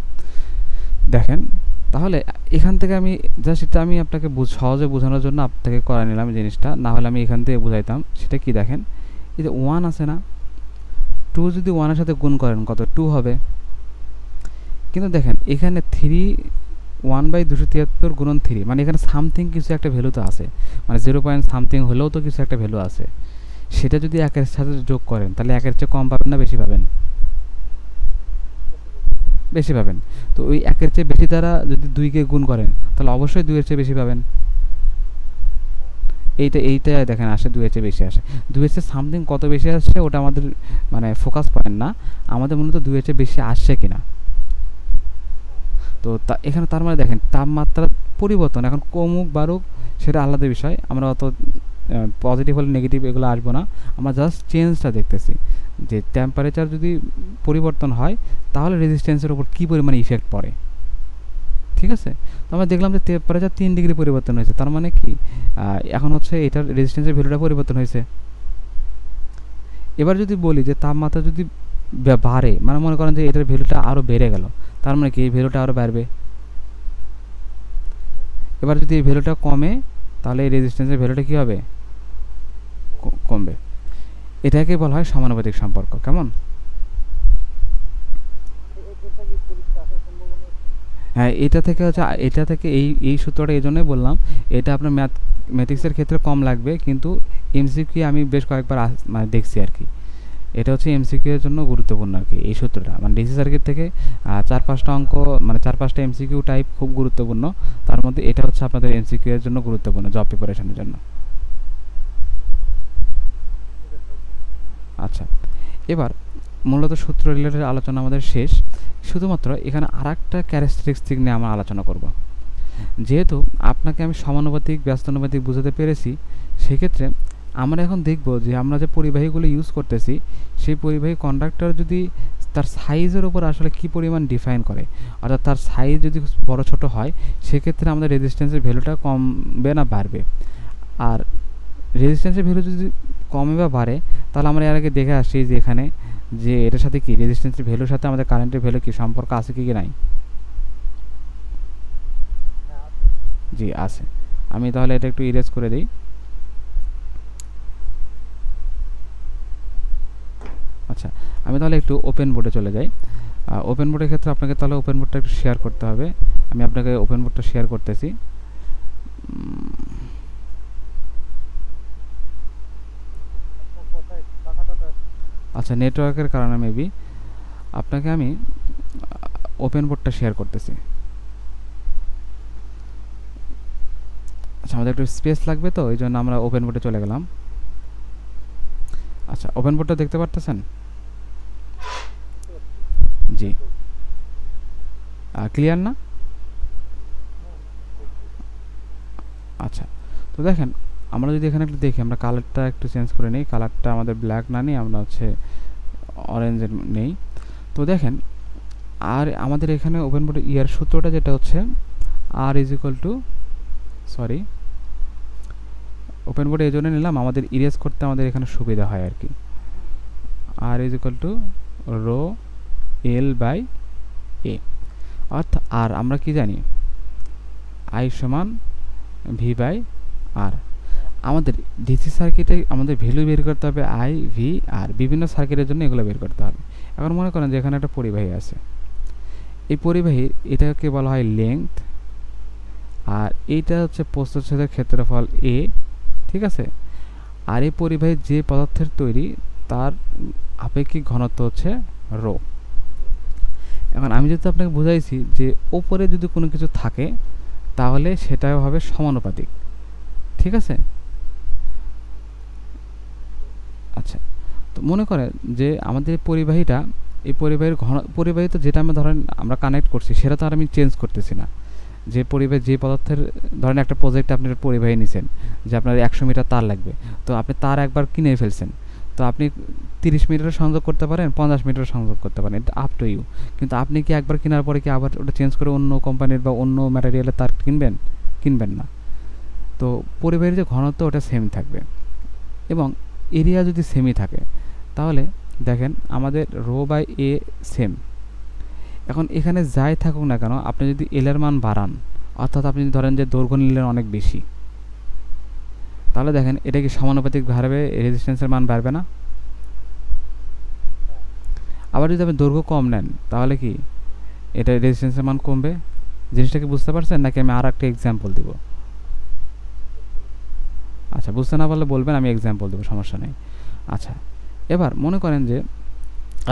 দেখেন তাহলে এখান থেকে আমি জাস্ট এটা আমি আপনাকে সহজে বোঝানোর জন্য আপনাকে করে নিলাম জিনিসটা, না হলে আমি এখান থেকে বুঝাইতাম। সেটা কি দেখেন, এই যে 1 আছে না, 2 যদি 1 এর সাথে গুণ করেন কত 2 হবে, কিন্তু দেখেন এখানে 3 1/273 গুণন 3 মানে এখানে সামথিং কিছু একটা ভ্যালু তো আছে, মানে 0 পয়েন্ট সামথিং হলেও তো কিছু একটা ভ্যালু আছে। সেটা যদি 1 এর সাথে যোগ করেন তাহলে 1 এর চেয়ে কম পাবেন না বেশি পাবেন? বেশি পাবেন। তো ওই 1 এর চেয়ে বেশি দ্বারা যদি 2 কে গুণ করেন তাহলে অবশ্যই 2 এর চেয়ে বেশি পাবেন। এইটা দেখেন আসে 2 এর চেয়ে বেশি আসে। 2 এর চেয়ে সামথিং কত বেশি আসছে ওটা আমাদের মানে ফোকাস পয়েন্ট না, আমাদের মূলত 2 এর চেয়ে বেশি আসছে কিনা। তো এখানে তার মানে দেখেন তাপমাত্রার পরিবর্তন এখন কমুক বাড়ুক সেটা আলাদা বিষয়, আমরা অত পজিটিভ হলে নেগেটিভ এগুলো আসবো না, আমরা জাস্ট চেঞ্জটা দেখতেছি যে টেম্পারেচার যদি পরিবর্তন হয় তাহলে রেজিস্ট্যান্সের উপর কী পরিমাণে ইফেক্ট পড়ে, ঠিক আছে। তো আমরা দেখলাম যে টেম্পারেচার 3 ডিগ্রি পরিবর্তন হয়েছে, তার মানে কি এখন হচ্ছে এটার রেজিস্ট্যান্সের ভ্যালুটা পরিবর্তন হয়েছে। এবার যদি বলি যে তাপমাত্রা যদি বাড়ে, মানে মনে করেন যে এটার ভ্যালুটা আরও বেড়ে গেল, তার মানে কি এই ভ্যালুটা আরও বাড়বে। এবার যদি এই ভ্যালুটা কমে তাহলে এই রেজিস্ট্যান্সের ভ্যালুটা কী হবে, কমবে। এটাকে বলা হয় সমানুপাতিক সম্পর্ক। কেমন? হ্যাঁ, এটা থেকে হচ্ছে এটা থেকে এই সূত্রটা এই জন্যই বললাম, এটা আপনার ম্যাথিক্সের ক্ষেত্রে কম লাগবে, কিন্তু এমসিকিউ আমি বেশ কয়েকবার মানে দেখছি আর কি। এটা হচ্ছে এমসিকিউ এর জন্য গুরুত্বপূর্ণ আর কি এই সূত্রটা, মানে ডিসি সার্কিট থেকে 4-5টা অঙ্ক, মানে 4-5টা এমসিকিউ টাইপ খুব গুরুত্বপূর্ণ, তার মধ্যে এটা হচ্ছে আপনাদের এমসিকিউ এর জন্য গুরুত্বপূর্ণ জব প্রিপারেশনের জন্য। আচ্ছা, এবার মূলত সূত্র রিলেটেড আলোচনা আমাদের শেষ। শুধুমাত্র এখানে আরেকটা ক্যারেক্টারিস্টিক নিয়ে আমরা আলোচনা করব। যেহেতু আপনাকে আমি সমানুপাতিক ব্যস্তানুপাতিক বোঝাতে পেরেছি, সেক্ষেত্রে আমরা এখন দেখব যে আমরা যে পরিবাহীগুলো ইউজ করতেছি, সেই পরিবাহী কন্ডাক্টর যদি তার সাইজের উপর আসলে কী পরিমাণ ডিফাইন করে, অর্থাৎ তার সাইজ যদি বড় ছোট হয়, সেক্ষেত্রে আমাদের রেজিস্ট্যান্সের ভ্যালুটা কমবে না বাড়বে। আর রেজিস্ট্যান্সের ভ্যালু যদি কমে বা বাড়ে, তাহলে আমরা এর আগে দেখে আসছি যে এখানে যে এটার সাথে কি রেজিস্ট্যান্সের ভ্যালুর সাথে আমাদের কারেন্টের ভ্যালু কি সম্পর্ক আছে কি নাই? জি আছে। আমি তাহলে এটা একটু ইরেজ করে দিই। আচ্ছা, আমি তাহলে একটু ওপেন বোর্ডে চলে যাই। ওপেন বোর্ডের ক্ষেত্রে আপনাকে তাহলে ওপেন বোর্ডটা একটু শেয়ার করতে হবে। আমি আপনাকে ওপেন বোর্ডটা শেয়ার করতেছি। আচ্ছা, নেটওয়ার্কের কারণে মেবি আপনাকে আমি ওপেন বোর্ডটা শেয়ার করতেছি। আচ্ছা, আমাদের একটু স্পেস লাগবে, তো এই জন্য আমরা ওপেন বোর্ডে চলে গেলাম। আচ্ছা, ওপেন বোর্ডটা দেখতে পারতেছেন? জি, ক্লিয়ার না? আচ্ছা, তো দেখেন আমরা যদি এখানে একটু দেখি, আমরা কালারটা একটু চেঞ্জ করে নিই। কালারটা আমাদের ব্ল্যাক না নিই, আমরা হচ্ছে অরেঞ্জের নেই। তো দেখেন, আর আমাদের এখানে ওপেন বোর্ডে ইয়ার সূত্রটা যেটা হচ্ছে R is equal to, sorry, open বোর্ডে এই জন্য নিলাম আমাদের ইরেজ করতে আমাদের এখানে সুবিধা হয় আর কি। R is equal to rho L by A, অর্থাৎ আর আমরা কি জানি, আই সমান ভি বাই আর। আমাদের ডিসি সার্কিটে আমাদের ভ্যালু বের করতে হবে আই ভি আর, বিভিন্ন সার্কিটের জন্য এগুলো বের করতে হবে। এখন মনে করেন যে এখানে একটা পরিবাহী আছে, এই পরিবাহীর এটাকে বলা হয় লেংথ, আর এইটা হচ্ছে প্রস্থচ্ছেদের ক্ষেত্রফল এ, ঠিক আছে। আর এই পরিবাহী যে পদার্থের তৈরি তার আপেক্ষিক ঘনত্ব হচ্ছে রো। এখন আমি যদি আপনাকে বুঝাইছি যে ওপরে যদি কোনো কিছু থাকে তাহলে সেটাও হবে সমানুপাতিক, ঠিক আছে। আচ্ছা, তো মনে করেন যে আমাদের পরিবাহীটা, এই পরিবাহীর পরিবাহী তো যেটা আমি ধরেন আমরা কানেক্ট করছি সেটা তো আর আমি চেঞ্জ করতেছি না। যে পরিবাহী যে পদার্থের, ধরেন একটা প্রজেক্টে আপনি পরিবাহী নিছেন যে আপনার 100 মিটার তার লাগবে, তো আপনি তার একবার কিনে ফেলছেন, তো আপনি 30 মিটারের সংযোগ করতে পারেন, 50 মিটারের সংযোগ করতে পারেন, এটা আপ টু ইউ। কিন্তু আপনি কি একবার কেনার পরে কি আবার ওটা চেঞ্জ করে অন্য কোম্পানির বা অন্য ম্যাটেরিয়ালের তার কিনবেন? কিনবেন না। তো পরিবাহীর যে ঘনত্ব ওটা সেম থাকবে, এবং এরিয়া যদি সেমই থাকে তাহলে দেখেন আমাদের রো বাই এ সেম। এখন এখানে যাই থাকুক না কেন, আপনি যদি এল এর মান বাড়ান, অর্থাৎ আপনি যদি ধরেন যে দৈর্ঘ্য নিলেন অনেক বেশি, তাহলে দেখেন এটা কি সমানুপাতিক বাড়বে, রেজিস্ট্যান্সের মান বাড়বে না? আবার যদি আপনি দৈর্ঘ্য কম নেন তাহলে কি এটা রেজিস্ট্যান্সের মান কমবে? জিনিসটাকে বুঝতে পারছেন নাকি আমি আর একটা এক্সাম্পল দিব? আচ্ছা, বুঝতে না পারলে বলবেন, আমি এক্সাম্পল দেবো, সমস্যা নেই। আচ্ছা, এবার মনে করেন যে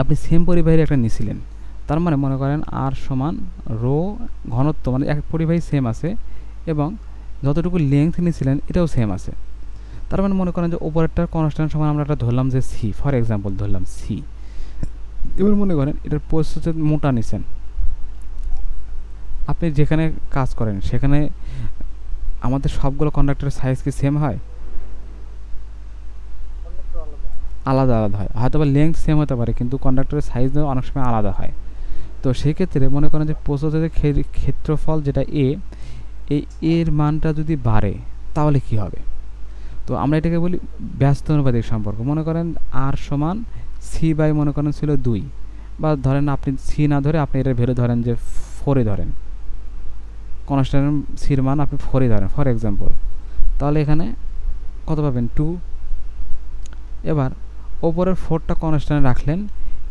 আপনি সেম পরিবাহীর একটা নিছিলেন, তার মানে মনে করেন আর সমান রো ঘনত্ব, মানে এক পরিবাহী সেম আছে এবং যতটুকু লেংথ নিছিলেন এটাও সেম আছে। তার মানে মনে করেন যে ওপরেরটার কনস্ট্যান্ট সমান আমরা একটা ধরলাম যে সি, ফর এক্সাম্পল ধরলাম সি। এবার মনে করেন এটার পোস্ট হচ্ছে মোটা নিছেন, আপনি যেখানে কাজ করেন সেখানে আমাদের সবগুলো কন্ডাক্টরের সাইজ কি সেম হয়? আলাদা আলাদা হয়, হয়তো বা লেংথ সেম হতে পারে কিন্তু কন্ডাক্টরের সাইজও অনেক সময় আলাদা হয়। তো সেই ক্ষেত্রে মনে করেন যে প্রস্থচ্ছেদের ক্ষেত্রফল যেটা এ, এই এর মানটা যদি বাড়ে তাহলে কি হবে? তো আমরা এটাকে বলি ব্যস্ত অনুপাতিক সম্পর্ক। মনে করেন আর সমান সি বাই মনে করেন ছিল 2, বা ধরেন আপনি সি না ধরে আপনি এটার ভ্যালু ধরেন যে 4 ধরেন, কনস্ট্যান্ট সির মান আপনি 4 ধরেন ফর এক্সাম্পল, তাহলে এখানে কত পাবেন 2। এবার ওপরের 4টা কনস্ট্যান্ট রাখলেন,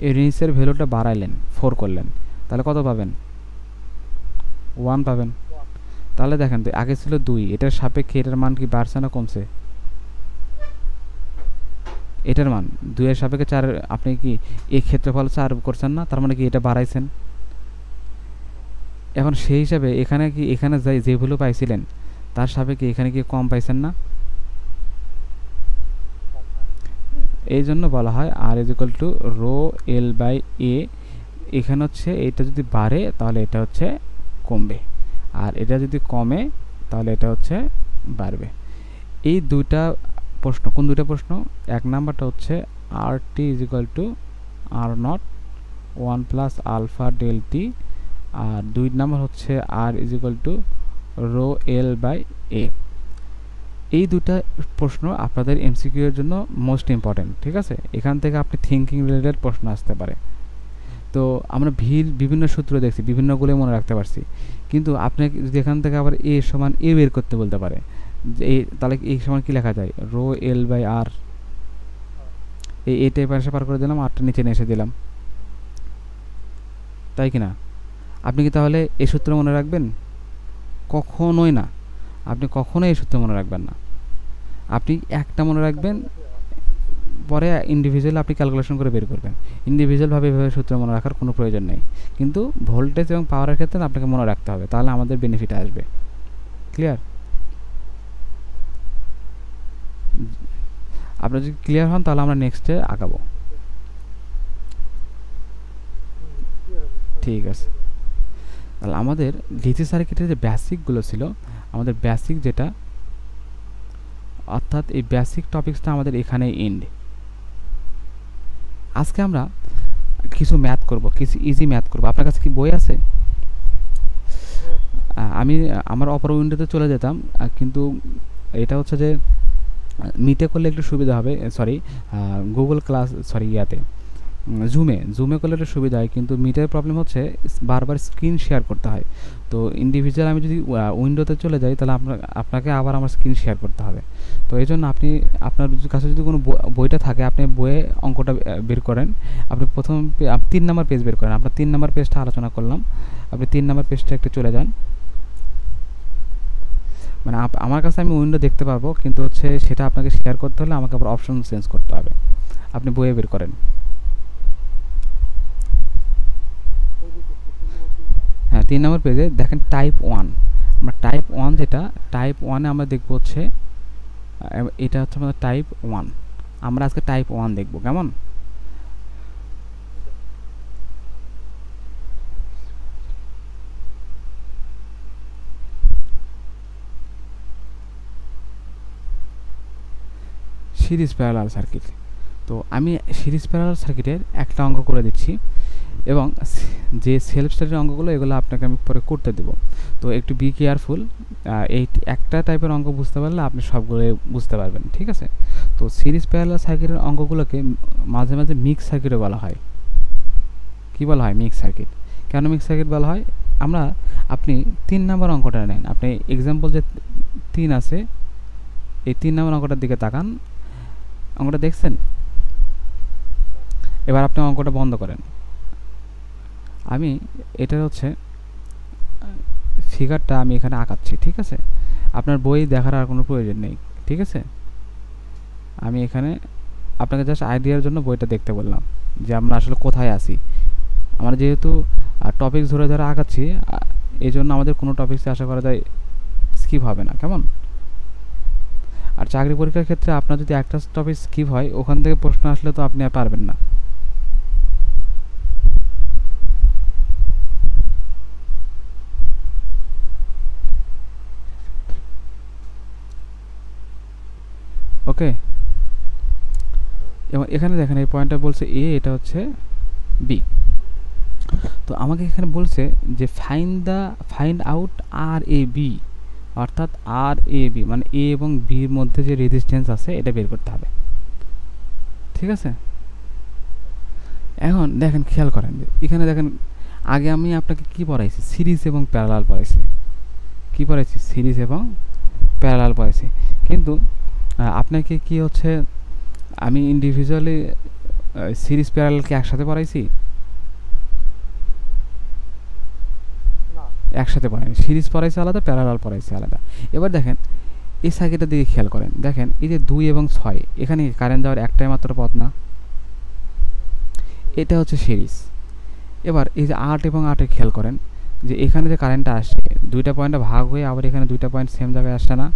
এই নিচের ভ্যালুটা বাড়াইলেন 4 করলেন, তাহলে কত পাবেন 1 পাবেন। তাহলে দেখেন তো আগে ছিল 2, এটার সাপেক্ষে এটার মান কি বাড়ছে না কমছে? এটার মান 2 এর সাপেক্ষে 4, আপনি কি এই ক্ষেত্রফল 4 করছেন না, তার মানে কি এটা বাড়াইছেন। এখন সেই হিসাবে এখানে কি এখানে যে ভ্যালু পাইছিলেন তার সাপেক্ষে এখানে কি কম পাইছেন না? এই জন্য বলা হয় R is equal to rho L by A. এখানে হচ্ছে এটা যদি বাড়ে তাহলে এটা হচ্ছে কমবে, আর এটা যদি কমে তাহলে এটা হচ্ছে বাড়বে। এই দুইটা প্রশ্ন, কোন দুইটা প্রশ্ন? এক নাম্বারটা হচ্ছে R T is equal to R naught 1 plus alpha delta, আর 2 নাম্বার হচ্ছে R is equal to rho L by A. এই দুটা প্রশ্ন আপনাদের এমসিকিউ এর জন্য মোস্ট ইম্পর্টেন্ট, ঠিক আছে? এখান থেকে আপনি থিঙ্কিং রিলেটেড প্রশ্ন আসতে পারে। তো আমরা বিভিন্ন সূত্র দেখছি, বিভিন্নগুলো মনে রাখতে পারছি, কিন্তু আপনি যদি এখান থেকে আবার এ সমান এ বের করতে বলতে পারে, যে তাহলে এই সমান কি লেখা যায়? রো এল বাই আর। এই এটা পাশে পার করে দিলাম, আরটা নিচে নিয়ে এসে দিলাম, তাই কি না? আপনি কি তাহলে এই সূত্র মনে রাখবেন? কখনোই না, আপনি কখনোই এই সূত্র মনে রাখবেন না। আপনি একটা মনে রাখবেন, পরে ইন্ডিভিজুয়াল আপনি ক্যালকুলেশন করে বের করবেন। ইন্ডিভিজুয়ালভাবে এভাবে সূত্র মনে রাখার কোনো প্রয়োজন নেই, কিন্তু ভোল্টেজ এবং পাওয়ারের ক্ষেত্রে আপনাকে মনে রাখতে হবে, তাহলে আমাদের বেনিফিট আসবে। ক্লিয়ার? আপনারা যদি ক্লিয়ার হন তাহলে আমরা নেক্সটে আগাবো। ঠিক আছে, তাহলে আমাদের ডিসি সার্কিটের যে বেসিকগুলো ছিল, আমাদের বেসিক যেটা, অর্থাৎ এই বেসিক টপিক্সটা আমাদের এখানেই এন্ড। আজকে আমরা কিছু ম্যাথ করব, কিছু ইজি ম্যাথ করব। আপনার কাছে কি বই আছে? আমি আমার অপর উইন্ডোতে চলে যেতাম, কিন্তু এটা হচ্ছে যে মিটে করলে একটু সুবিধা হবে, সরি গুগল ক্লাস, সরি ইয়াতে জুমে করলে একটু সুবিধা হয়, কিন্তু মিটের প্রবলেম হচ্ছে বারবার স্ক্রিন শেয়ার করতে হয়। তো ইন্ডিভিজুয়াল আমি যদি উইন্ডোতে চলে যাই তাহলে আপনাকে আবার আমার স্ক্রিন শেয়ার করতে হবে। তো এই জন্য আপনার কাছে যদি কোনো বইটা থাকে, আপনি বইয়ে অঙ্কটা বের করেন। আপনি প্রথম 3 নাম্বার পেজ বের করেন। আমরা 3 নাম্বার পেজটা আলোচনা করলাম, আপনি 3 নাম্বার পেজটা একটু চলে যান। মানে আমার কাছে আমি উইন্ডো দেখতে পারবো, কিন্তু হচ্ছে সেটা আপনাকে শেয়ার করতে হলে আমাকে আবার অপশন চেঞ্জ করতে হবে। আপনি বইয়ে বের করেন। হ্যাঁ, 3 নম্বর পেজে দেখেন টাইপ 1। আমরা টাইপ 1 যেটা, টাইপ 1-এ আমরা দেখব হচ্ছে এটা হচ্ছে আমাদের টাইপ 1। আমরা আজকে টাইপ 1 দেখব, কেমন? Series parallel circuit. তো আমি সিরিজ প্যারালাল সার্কিটের একটা অঙ্ক করে দিচ্ছি, এবং যে সেলফ স্টাডির অঙ্কগুলো এগুলো আপনাকে আমি পরে করতে দেবো। তো একটু বি কেয়ারফুল, এই একটা টাইপের অঙ্ক বুঝতে পারলে আপনি সবগুলো বুঝতে পারবেন, ঠিক আছে? তো সিরিজ প্যারালাল সার্কিটের অঙ্কগুলোকে মাঝে মাঝে মিক্স সার্কিটও বলা হয়। কি বলা হয়? Mix circuit. কেন মিক্স সার্কিট বলা হয়? আপনি 3 নম্বর অঙ্কটা নেন, আপনি এক্সাম্পল যে 3 আছে, এই 3 নম্বর অঙ্কটার দিকে তাকান। অঙ্কটা দেখছেন? এবার আপনি অঙ্কটা বন্ধ করেন। আমি এটা হচ্ছে ফিগারটা আমি এখানে আঁকাচ্ছি, ঠিক আছে? আপনার বই দেখার আর কোনো প্রয়োজন নেই, ঠিক আছে? আমি এখানে আপনাকে জাস্ট আইডিয়ার জন্য বইটা দেখতে বললাম, যে আমরা আসলে কোথায় আছি। আমরা যেহেতু টপিকস ধরে ধরে আঁকাচ্ছি, এই জন্য আমাদের কোনো টপিক্সে আশা করা যায় স্কিপ হবে না, কেমন? আর চাকরি পরীক্ষার ক্ষেত্রে আপনার যদি একটা টপিক স্কিপ হয়, ওখান থেকে প্রশ্ন আসলে তো আপনি আর পারবেন না। ওকে, এবং এখানে দেখেন এই পয়েন্টটা বলছে এ, এটা হচ্ছে বি। তো আমাকে এখানে বলছে যে find out R A B, অর্থাৎ আর এ বি মানে এ এবং বির মধ্যে যে রেজিস্ট্যান্স আছে এটা বের করতে হবে, ঠিক আছে? এখন দেখেন, খেয়াল করেন যে এখানে দেখেন, আগে আমি আপনাকে কি পড়াইছি, সিরিজ এবং প্যারালাল পড়াইছি। কি পড়াইছি? সিরিজ এবং প্যারালাল পড়াইছি। কিন্তু আপনাকে কি হচ্ছে, আমি ইন্ডিভিজুয়ালি সিরিজ প্যারালালকে একসাথে পড়াইছি? একসাথে পড়াইনি। সিরিজ পড়াইছে আলাদা, প্যারালাল পড়াইছে আলাদা। এবার দেখেন এই সার্কিটের দিকে খেয়াল করেন, দেখেন এই যে 2 এবং 6, এখানে কারেন্ট যাওয়ার একটাই মাত্র পথ না, এটা হচ্ছে সিরিজ। এবার এই যে 8 এবং 8 খেয়াল করেন যে এখানে যে কারেন্টটা আসছে, দুইটা পয়েন্টে ভাগ হয়ে আবার এখানে দুইটা পয়েন্ট সেম জায়গায় আসছে না?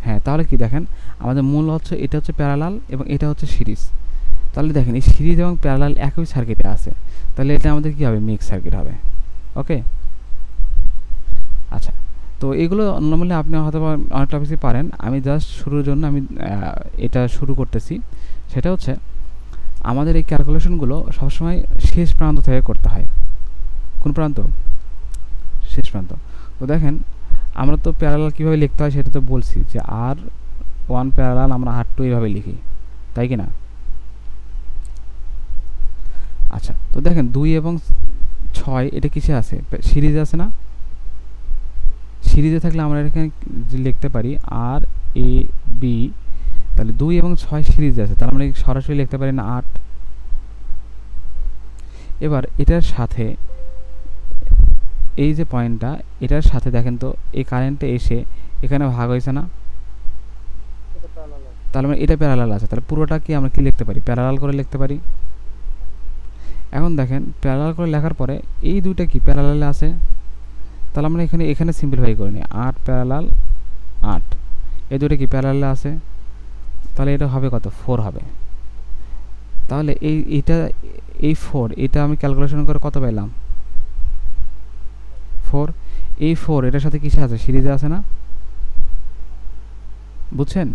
হ্যাঁ, তাহলে কি দেখেন, আমাদের মূল হচ্ছে এটা হচ্ছে প্যারালাল এবং এটা হচ্ছে সিরিজ। তাহলে দেখেন এই সিরিজ এবং প্যারালাল একই সার্কিটে আছে, তাহলে এটা আমাদের কি হবে? মিক্স সার্কিট হবে। ওকে, আচ্ছা। তো এগুলো নর্মালি আপনি হয়তো অনেকটা বেশি পারেন। আমি জাস্ট শুরুর জন্য আমি এটা শুরু করতেছি। সেটা হচ্ছে আমাদের এই ক্যালকুলেশনগুলো সবসময় শেষ প্রান্ত থেকে করতে হয়। কোন প্রান্ত? শেষ প্রান্ত। তো দেখেন, আমরা তো প্যারালাল কীভাবে লিখতে হয় সেটা তো বলছি, যে R1 প্যারালাল আমরা R2 এইভাবে লিখি, তাই কি না? আচ্ছা, তো দেখেন 2 এবং 6 এটা কিসে আছে? সিরিজে আছে না? সিরিজে থাকলে আমরা এখানে লিখতে পারি আর এ বি, তাহলে 2 এবং 6 সিরিজে আছে, তাহলে আমরা সরাসরি লিখতে পারি না 8। এবার এটার সাথে এই যে পয়েন্টটা, এটার সাথে দেখেন তো এই কারেন্টে এসে এখানে ভাগ হয়েছে না? তাহলে আমরা এটা প্যারালাল আছে, তাহলে পুরোটা কি আমরা কি লিখতে পারি? প্যারালাল করে লিখতে পারি। এখন দেখেন প্যারালাল করে লেখার পরে এই দুইটা কি প্যারালালে আছে, তাহলে আমরা এখানে সিম্পলিফাই করে নিই, 8 প্যারালাল 8, এই দুটো কি প্যারালালে আছে, তাহলে এটা হবে কত? 4 হবে। তাহলে এই 4 এটা আমি ক্যালকুলেশন করে কত পেলাম? 4। এই 4 এটার সাথে কিসে আছে? সিরিজে আছে না? বুঝছেন?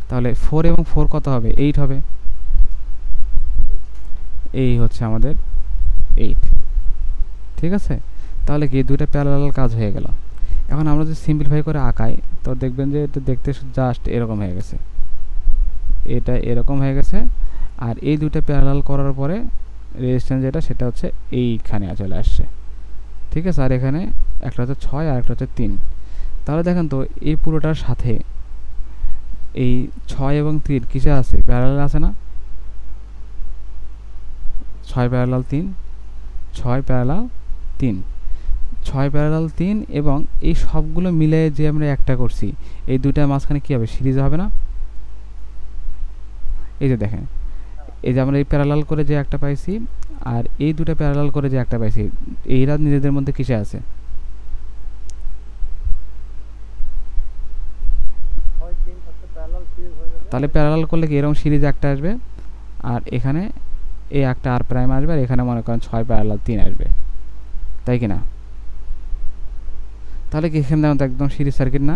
তাহলে 4 এবং 4 কত হবে? 8 হবে। এই হচ্ছে আমাদের 8। ঠিক আছে, তাহলে কি দুইটা প্যারালাল কাজ হয়ে গেল। এখন আমরা যদি সিম্পলিফাই করে আঁকাই, তো দেখবেন যে এটা দেখতে জাস্ট এরকম হয়ে গেছে, এটা এরকম হয়ে গেছে। আর এই দুইটা প্যারালাল করার পরে রেজিস্ট্যান্স যেটা, সেটা হচ্ছে এইখানে চলে আসছে। ঠিক আছে, আর এখানে একটা হচ্ছে 6 আর একটা হচ্ছে 3। তাহলে দেখেন তো এই পুরোটার সাথে এই 6 এবং 3 কিসে আছে? প্যারালাল আছে না? 6 প্যারালাল 3, 6 প্যারালাল 3, 6 প্যারালাল 3, এবং এই সবগুলো মিলে যে আমরা একটা করছি, এই দুইটার মাঝখানে কী হবে? সিরিজ হবে না? এই যে দেখেন, এই যে আমরা এই প্যারালাল করে যে একটা পাইছি আর এই দুটো প্যারালাল করে যে একটা পাইছি, এইরা নিজেদের মধ্যে কিসে আছে? তাহলে প্যারালাল করলে কি এরকম সিরিজ একটা আসবে, আর এখানে এই একটা আর প্রাইম আসবে, আর এখানে মনে করেন 6 প্যারালাল 3 আসবে, তাই কি না? তাহলে কি এখানে দেখুন তো একদম সিরিজ সার্কিট না?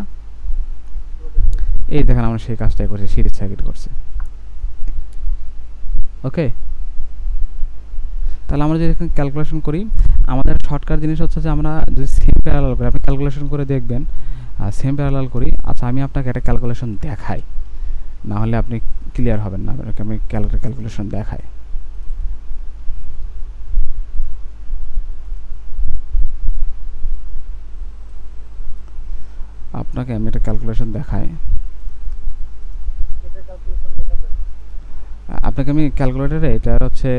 এই দেখেন আমরা সেই কাজটাই করছি, সিরিজ সার্কিট করছে। ওকে, তাহলে আমরা যদি এখানে ক্যালকুলেশন করি, আমাদের শর্টকাট জিনিস হচ্ছে যে আমরা যদি সেম প্যারালাল করি, আপনি ক্যালকুলেশন করে দেখবেন সেম প্যারালাল করি। আচ্ছা, আমি আপনাকে একটা ক্যালকুলেশন দেখাই, না হলে আপনি ক্লিয়ার হবেন না। আপনাকে আমি ক্যালকুলেশন দেখাই। আপনাকে আমি একটা ক্যালকুলেশন দেখাই। আপনাকে আমি ক্যালকুলেটরে এটা হচ্ছে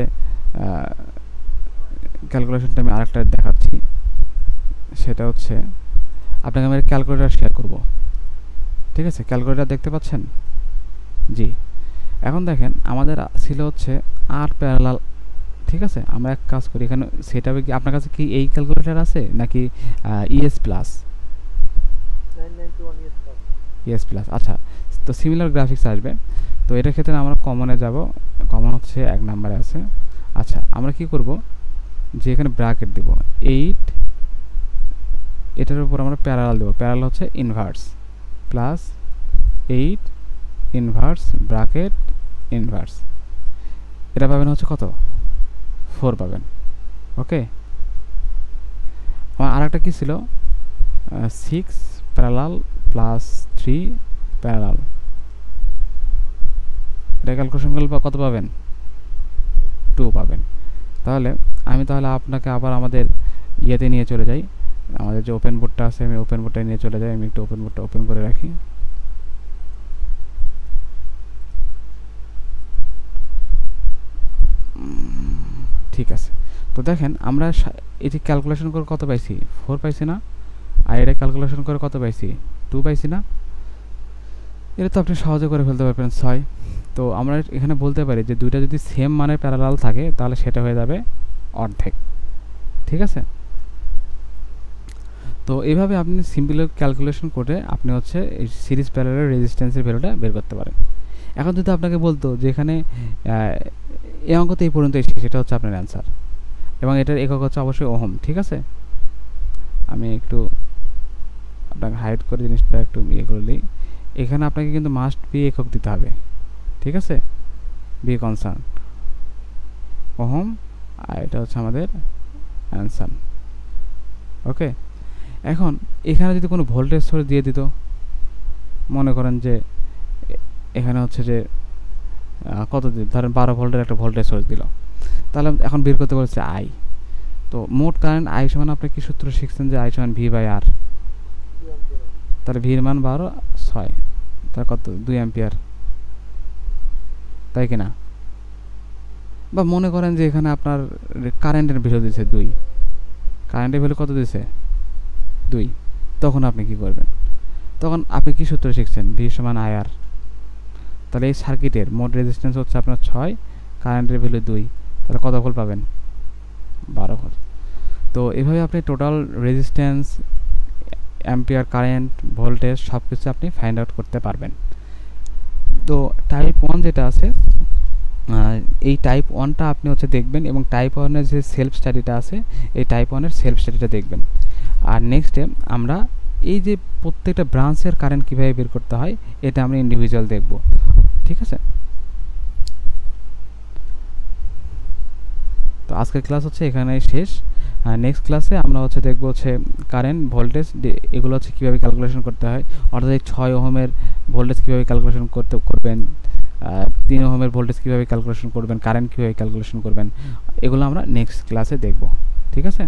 ক্যালকুলেশনটা আমি আরেকটা দেখাচ্ছি। সেটা হচ্ছে আপনাকে আমি ক্যালকুলেটর শেয়ার করব। ঠিক আছে, ক্যালকুলেটর দেখতে পাচ্ছেন? জি। এখন দেখেন আমাদের ছিল হচ্ছে 8 প্যারালাল। ঠিক আছে, আমরা এক কাজ করি, এখানে সেটা কি আপনার কাছে কি এই ক্যালকুলেটর আছে নাকি ইএস প্লাস? ES plus. আচ্ছা, তো সিমিলার গ্রাফিক্স আসবে। তো এটার ক্ষেত্রে আমরা কমনে যাব, কমন হচ্ছে 1 নম্বরে আছে। আচ্ছা, আমরা কি করব, যে এখানে ব্র্যাকেট দেব 8, এটার উপর আমরা প্যারালাল দেব, প্যারালাল হচ্ছে inverse, plus 8 inverse bracket inverse, এটা পাবেন হচ্ছে কত? 4 পাবেন। ওকে, আমার আর একটা কী ছিল, 6 প্যারালাল প্লাস 3 প্যারালাল, এটা ক্যালকুলেশন করলে কত পাবেন? 2 পাবেন। তাহলে আমি আপনাকে আবার আমাদের ইয়েতে নিয়ে চলে যাই, আমাদের যে ওপেন বোর্ডটা আছে আমি ওপেন বোর্ডটা নিয়ে চলে যাই। আমি একটু ওপেন বোর্ডটা ওপেন করে রাখি। ঠিক আছে, তো দেখেন আমরা এই যে ক্যালকুলেশন করে কত পাইছি? 4 পাইছি না? আর এটা ক্যালকুলেশন করে কত পাইছি? 2 পাইছি না? এটা তো আপনি সহজে করে ফেলতে পারবেন 6। তো আমরা এখানে বলতে পারি যে দুইটা যদি সেম মানের প্যারালাল থাকে তাহলে সেটা হয়ে যাবে অর্ধেক। ঠিক আছে, তো এইভাবে আপনি সিম্পল ক্যালকুলেশন করে আপনি হচ্ছে এই সিরিজ প্যারালাল রেজিস্ট্যান্সের ভ্যালুটা বের করতে পারেন। এখন যদি আপনাকে বলতো যে এখানে এই অঙ্ক তো এই পর্যন্ত এসে, সেটা হচ্ছে আপনার অ্যান্সার, এবং এটার একক হচ্ছে অবশ্যই ওহম। ঠিক আছে, আমি একটু আপনাকে হাইড করে জিনিসটা একটু ইয়ে করে দিই। এখানে আপনাকে কিন্তু মাস্ট বি একক দিতে হবে। ঠিক আছে, বি কনসার্ন ওহম, আর এটা হচ্ছে আমাদের অ্যান্সার। ওকে, এখন এখানে যদি কোনো ভোল্টেজ সোর্স দিয়ে দিত, মনে করেন যে এখানে হচ্ছে যে কত দিন, ধরেন 12 ভোল্টের একটা ভোল্টেজ সোর্স দিল, তাহলে এখন বের করতে বলছে আই। তো মোট কারেন্ট আই সমান, আপনি কি সূত্র শিখছেন যে আই সমান ভি বাই আর। তাহলে ভির মান 12, 6, তাহলে কত? 2 অ্যাম্পিয়ার, তাই কি না? বা মনে করেন যে এখানে আপনার কারেন্টের ভ্যালু দিয়েছে 2, কারেন্টের ভ্যালু কত দিয়েছে? 2। তখন আপনি কি করবেন? তখন আপনি কি সূত্র শিখছেন? ভি সমান আই আর। তাহলে এই সার্কিটের মোট রেজিস্ট্যান্স হচ্ছে আপনার 6, কারেন্টের ভ্যালু 2, তাহলে কত ভোল্ট পাবেন? 12 ভোল্ট। তো এভাবে আপনি total resistance, ampere current, voltage সব কিছু আপনি ফাইন্ড আউট করতে পারবেন। তো টাইপ 1 যেটা আছে, এই টাইপ 1টা আপনি হচ্ছে দেখবেন, এবং টাইপ 1-এর যে সেলফ স্টাডিটা আছে, এই টাইপ 1-এর সেলফ স্টাডিটা দেখবেন। আর নেক্সটে আমরা এই যে প্রত্যেকটা ব্রাঞ্চের কারেন্ট কীভাবে বের করতে হয় এটা আমরা ইন্ডিভিজুয়াল দেখব। ঠিক আছে, তো আজকের ক্লাস হচ্ছে এখানে শেষ। নেক্সট ক্লাসে আমরা হচ্ছে দেখব হচ্ছে কারেন্ট, ভোল্টেজ, এগুলো হচ্ছে কীভাবে ক্যালকুলেশন করতে হয়, অর্থাৎ এই 6 ওহমের ভোল্টেজ কীভাবে ক্যালকুলেশন করবেন, 3 ওহমের ভোল্টেজ কীভাবে ক্যালকুলেশন করবেন, কারেন্ট কীভাবে ক্যালকুলেশন করবেন, এগুলো আমরা নেক্সট ক্লাসে দেখব। ঠিক আছে।